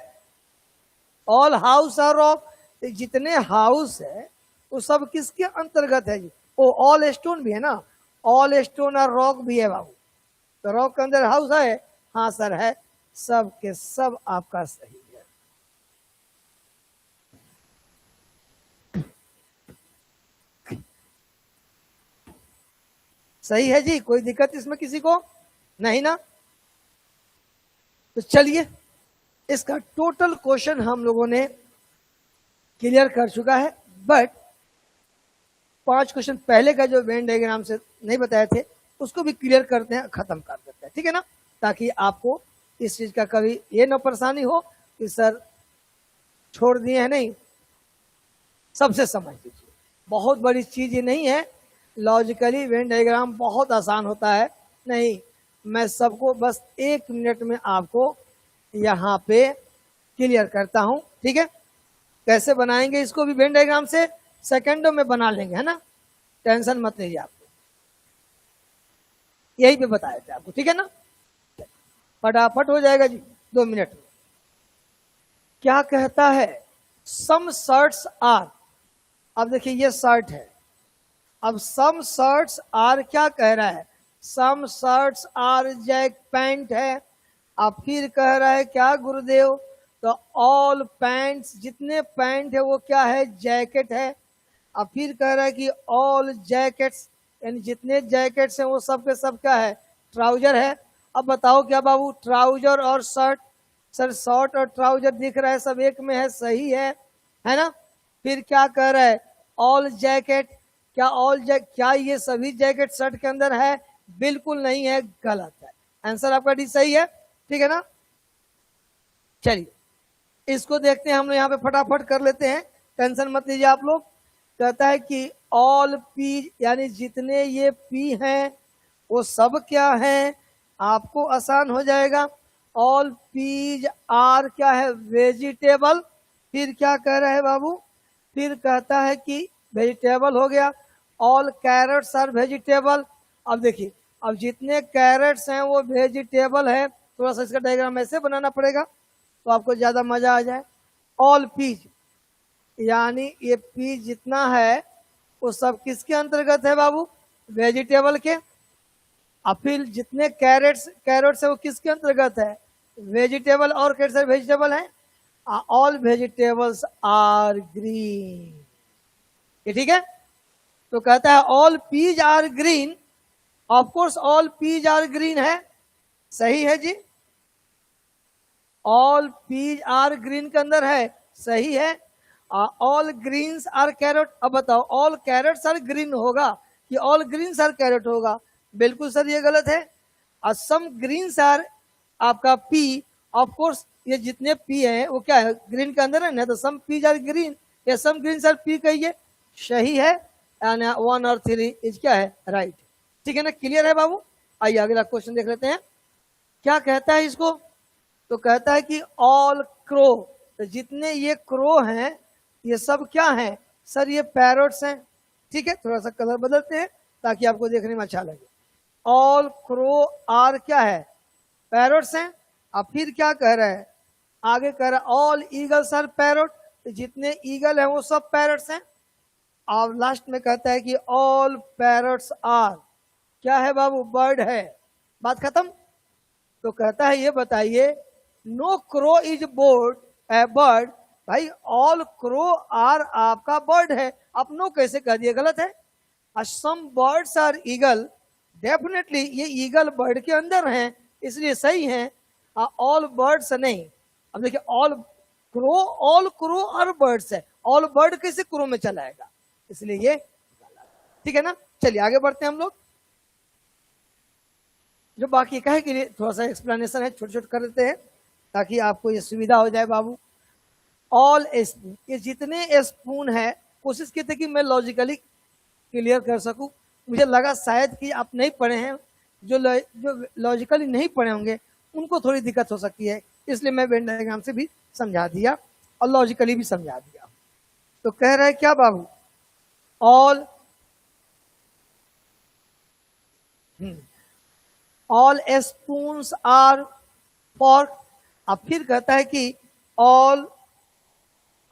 ऑल हाउस आर रॉक, जितने हाउस है वो सब किसके अंतर्गत है जी, वो ऑल स्टोन भी है ना, ऑल स्टोन और रॉक भी है बाबू। तो रॉक के अंदर हाउस है, हाँ सर है, सब के सब आपका सही है। सही है जी, कोई दिक्कत इसमें किसी को नहीं ना। तो चलिए इसका टोटल क्वेश्चन हम लोगों ने क्लियर कर चुका है, बट 5 क्वेश्चन पहले का जो वेन डायग्राम से नहीं बताए थे उसको भी क्लियर करते हैं, खत्म कर देते हैं, ठीक है ना, ताकि आपको इस चीज का कभी ये न परेशानी हो कि सर छोड़ दिए हैं, नहीं, सबसे समझ लीजिए, बहुत बड़ी चीज ये नहीं है। लॉजिकली वेन डायग्राम बहुत आसान होता है, नहीं मैं सबको बस 1 मिनट में आपको यहाँ पे क्लियर करता हूँ, ठीक है। कैसे बनाएंगे इसको भी वेन डायग्राम से सेकंडों में बना लेंगे, है ना, टेंशन मत लीजिए, आपको यही पे बताए थे आपको, ठीक है ना, फटाफट हो जाएगा जी 2 मिनट में। क्या कहता है, सम शर्ट्स आर, अब देखिए ये शर्ट है, अब सम शर्ट्स आर क्या कह रहा है, सम शर्ट्स आर जैक पैंट है। अब फिर कह रहा है क्या गुरुदेव, तो ऑल पैंट्स, जितने पैंट है वो क्या है, जैकेट है। अब फिर कह रहा है कि ऑल जैकेट्स, यानी जितने जैकेट्स हैं वो सब के सब क्या है, ट्राउजर है। अब बताओ क्या बाबू, ट्राउजर और शर्ट, सर शर्ट और ट्राउजर दिख रहा है सब एक में है, सही है ना। फिर क्या कह रहा है, ऑल जैकेट, क्या क्या ये सभी जैकेट शर्ट के अंदर है, बिल्कुल नहीं है, गलत है। आंसर आपका डी सही है, ठीक है ना। चलिए इसको देखते हैं हम लोग, यहाँ पे फटाफट कर लेते हैं, टेंशन मत लीजिए आप लोग। कहता है कि ऑल पी, यानी जितने ये पी हैं वो सब क्या हैं, आपको आसान हो जाएगा। ऑल पीज आर क्या है, वेजिटेबल। फिर क्या कह रहा है बाबू, फिर कहता है कि वेजिटेबल हो गया, ऑल कैरेट्स आर वेजिटेबल। अब देखिए, अब जितने कैरेट्स हैं वो वेजिटेबल है, थोड़ा सा इसका डायग्राम ऐसे बनाना पड़ेगा तो आपको ज्यादा मजा आ जाए। ऑल पीज, यानी ये पीज जितना है वो सब किसके अंतर्गत है बाबू? वेजिटेबल के। अब फिर जितने कैरेट्स है वो किसके अंतर्गत है? वेजिटेबल। और कैसे सारे वेजिटेबल है? All vegetables are green. ये ठीक है। तो कहता है all peas are green. Of course all peas are green है, सही है जी। ऑल पीज आर ग्रीन के अंदर है, सही है। All greens are carrot. अब बताओ ऑल कैरेट्स आर ग्रीन होगा कि ऑल ग्रीन्स आर कैरेट होगा? बिल्कुल सर ये गलत है। सम ग्रीन्स आर आपका पी। ऑफ कोर्स ये जितने पी हैं वो क्या है? ग्रीन के अंदर है ना, तो सम पीज आर ग्रीन या सम ग्रीन्स आर पी कहिए, सही है। एंड 1 और 3 इज क्या है? राइट। ठीक है ना, क्लियर है बाबू? आइए अगला क्वेश्चन देख लेते हैं, क्या कहता है इसको। तो कहता है कि ऑल क्रो। तो जितने ये क्रो हैं ये सब क्या हैं सर? ये पैरोट्स हैं। ठीक है, थोड़ा सा कलर बदलते हैं ताकि आपको देखने में अच्छा लगे। ऑल क्रो आर क्या है? पैरोट्स हैं। अब फिर क्या कह रहा है? आगे कह रहा है ऑल ईगल्स आर पैरोट। तो जितने ईगल हैं वो सब पैरोट्स हैं। और लास्ट में कहता है कि ऑल पैरोट्स आर क्या है बाबू? बर्ड है। बात खत्म। तो कहता है ये बताइए, no crow is board bird. भाई ऑल क्रो आर आपका बर्ड है, आप नो कैसे कह दिए? गलत है। Some birds are eagle. Definitely ये ईगल बर्ड के अंदर हैं, इसलिए सही है। ऑल बर्ड्स नहीं। अब देखिए ऑल क्रो आर बर्ड्स है, ऑल बर्ड कैसे क्रो में चला आएगा? इसलिए ये ठीक है ना। चलिए आगे बढ़ते हैं हम लोग। जो बाकी कहे के लिए थोड़ा सा एक्सप्लेनेशन है, छोटे छोटे कर देते हैं ताकि आपको ये सुविधा हो जाए बाबू। ऑल स्पून, ये जितने स्पून है, कोशिश की थी कि मैं लॉजिकली क्लियर कर सकूं। मुझे लगा शायद कि आप नहीं पढ़े हैं, जो लॉजिकली नहीं पढ़े होंगे उनको थोड़ी दिक्कत हो सकती है, इसलिए मैं वेन डायग्राम से भी समझा दिया और लॉजिकली भी समझा दिया। तो कह रहा है क्या बाबू? All spoons are fork. अब फिर कहता है कि ऑल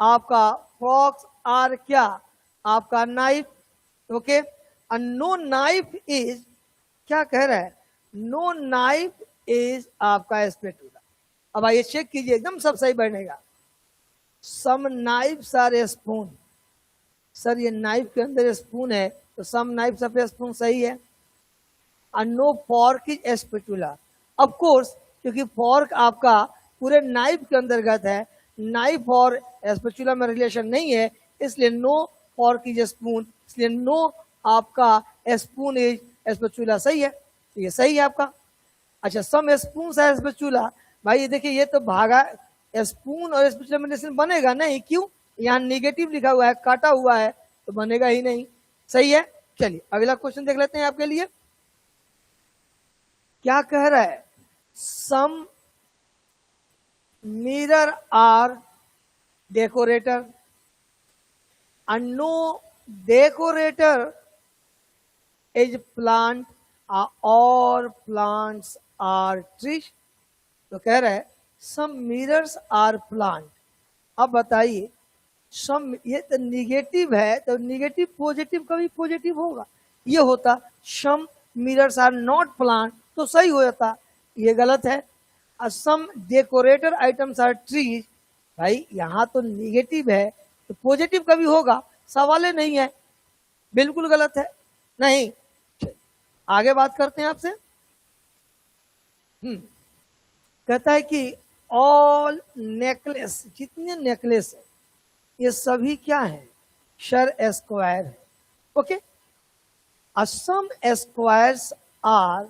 आपका फॉक्स आर क्या? आपका knife. Okay. No knife is क्या कह रहा है? नो नाइफ इज आपका स्पेटुला। अब आइए चेक कीजिए, एकदम सब सही बनेगा। Some knives are spoon. Sir ये नाइफ के अंदर स्पून है, तो सम नाइफ्स ऑफ स्पून सही है। No fork is spatula. Of course क्योंकि फॉर्क आपका पूरे नाइफ के अंतर्गत है, नाइफ और स्पेचुला में रिलेशन नहीं है, इसलिए नो फॉर्क इज स्पून, इसलिए नो आपका स्पून इज स्पेचुला। सही है, ये सही है आपका। अच्छा, सम स्पून है स्पेचुला। भाई ये देखिए, ये तो भागा स्पून और स्पेचुला में रिलेशन बनेगा नहीं। क्यों? यहाँ निगेटिव लिखा हुआ है, काटा हुआ है, तो बनेगा ही नहीं। सही है। चलिए अगला क्वेश्चन देख लेते हैं आपके लिए, क्या कह रहा है? Some mirror are decorator and no decorator is plant or plants are trees। तो कह रहा है some mirrors are plant। अब बताइए सम, ये तो निगेटिव है, तो निगेटिव पॉजिटिव कभी पॉजिटिव होगा? ये होता सम मिरर्स आर नॉट प्लांट, तो सही हो जाता। ये गलत है। सम डेकोरेटर आइटम्स आर ट्रीज। भाई यहाँ तो निगेटिव है, तो पॉजिटिव कभी होगा? सवाल ही नहीं है, बिल्कुल गलत है। नहीं, आगे बात करते हैं आपसे। कहता है कि ऑल नेकलेस, जितने नेकलेस है ये सभी क्या है? सर स्क्वायर है। Okay. Some squares are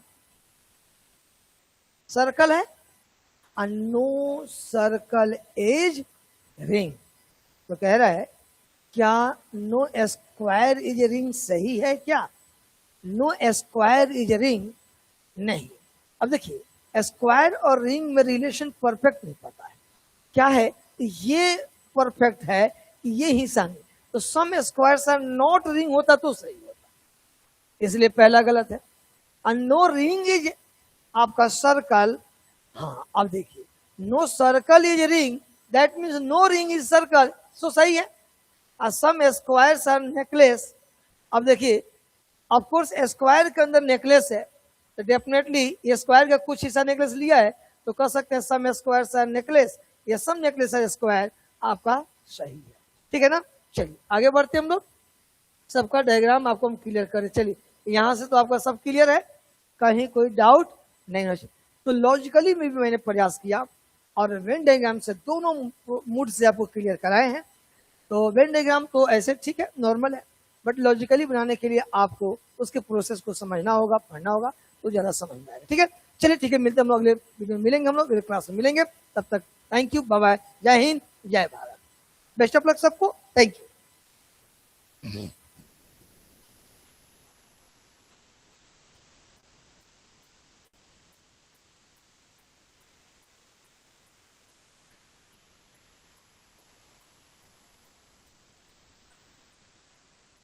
circle है, नो सर्कल इज रिंग। तो कह रहा है क्या नो स्क्वायर इज रिंग सही है क्या? नो स्क्वायर इज रिंग नहीं। अब देखिए स्क्वायर और रिंग में रिलेशन परफेक्ट नहीं पता है, क्या है? ये परफेक्ट है, ये हिस्सा नहीं। तो some squares are not ring होता तो सही होता, इसलिए पहला गलत है। नो रिंग इज आपका सर्कल। हाँ, अब देखिए no circle is ring, that means no ring is circle, so सही है। सम स्क्वायर्स आर नेकलेस, अब देखिए, ऑफ कोर्स स्क्वायर के अंदर नेकलेस है, तो डेफिनेटली ये स्क्वायर का कुछ हिस्सा नेकलेस लिया है, तो कह सकते हैं सम स्क्वायर सा नेकलेस, ये सम नेकलेस है स्क्वायर आपका सही है। ठीक है ना। चलिए आगे बढ़ते हम लोग, सबका डायग्राम आपको हम क्लियर करें। चलिए यहां से तो आपका सब क्लियर है, कहीं कोई डाउट नहीं हो सकता। तो लॉजिकली में भी मैंने प्रयास किया और वेन डायग्राम से दोनों मूड से आपको क्लियर कराए हैं। तो वेन डायग्राम तो ऐसे ठीक है, नॉर्मल है, बट लॉजिकली बनाने के लिए आपको उसके प्रोसेस को समझना होगा, पढ़ना होगा, तो ज्यादा समझ में आएगा। ठीक है, चलिए ठीक है, मिलते हैं हम लोग अगले वीडियो में, मिलेंगे हम लोग अगले क्लास में मिलेंगे। तब तक थैंक यू, बाय बाय, जय हिंद, जय भारत, बेस्ट ऑफ लक सबको, थैंक यू।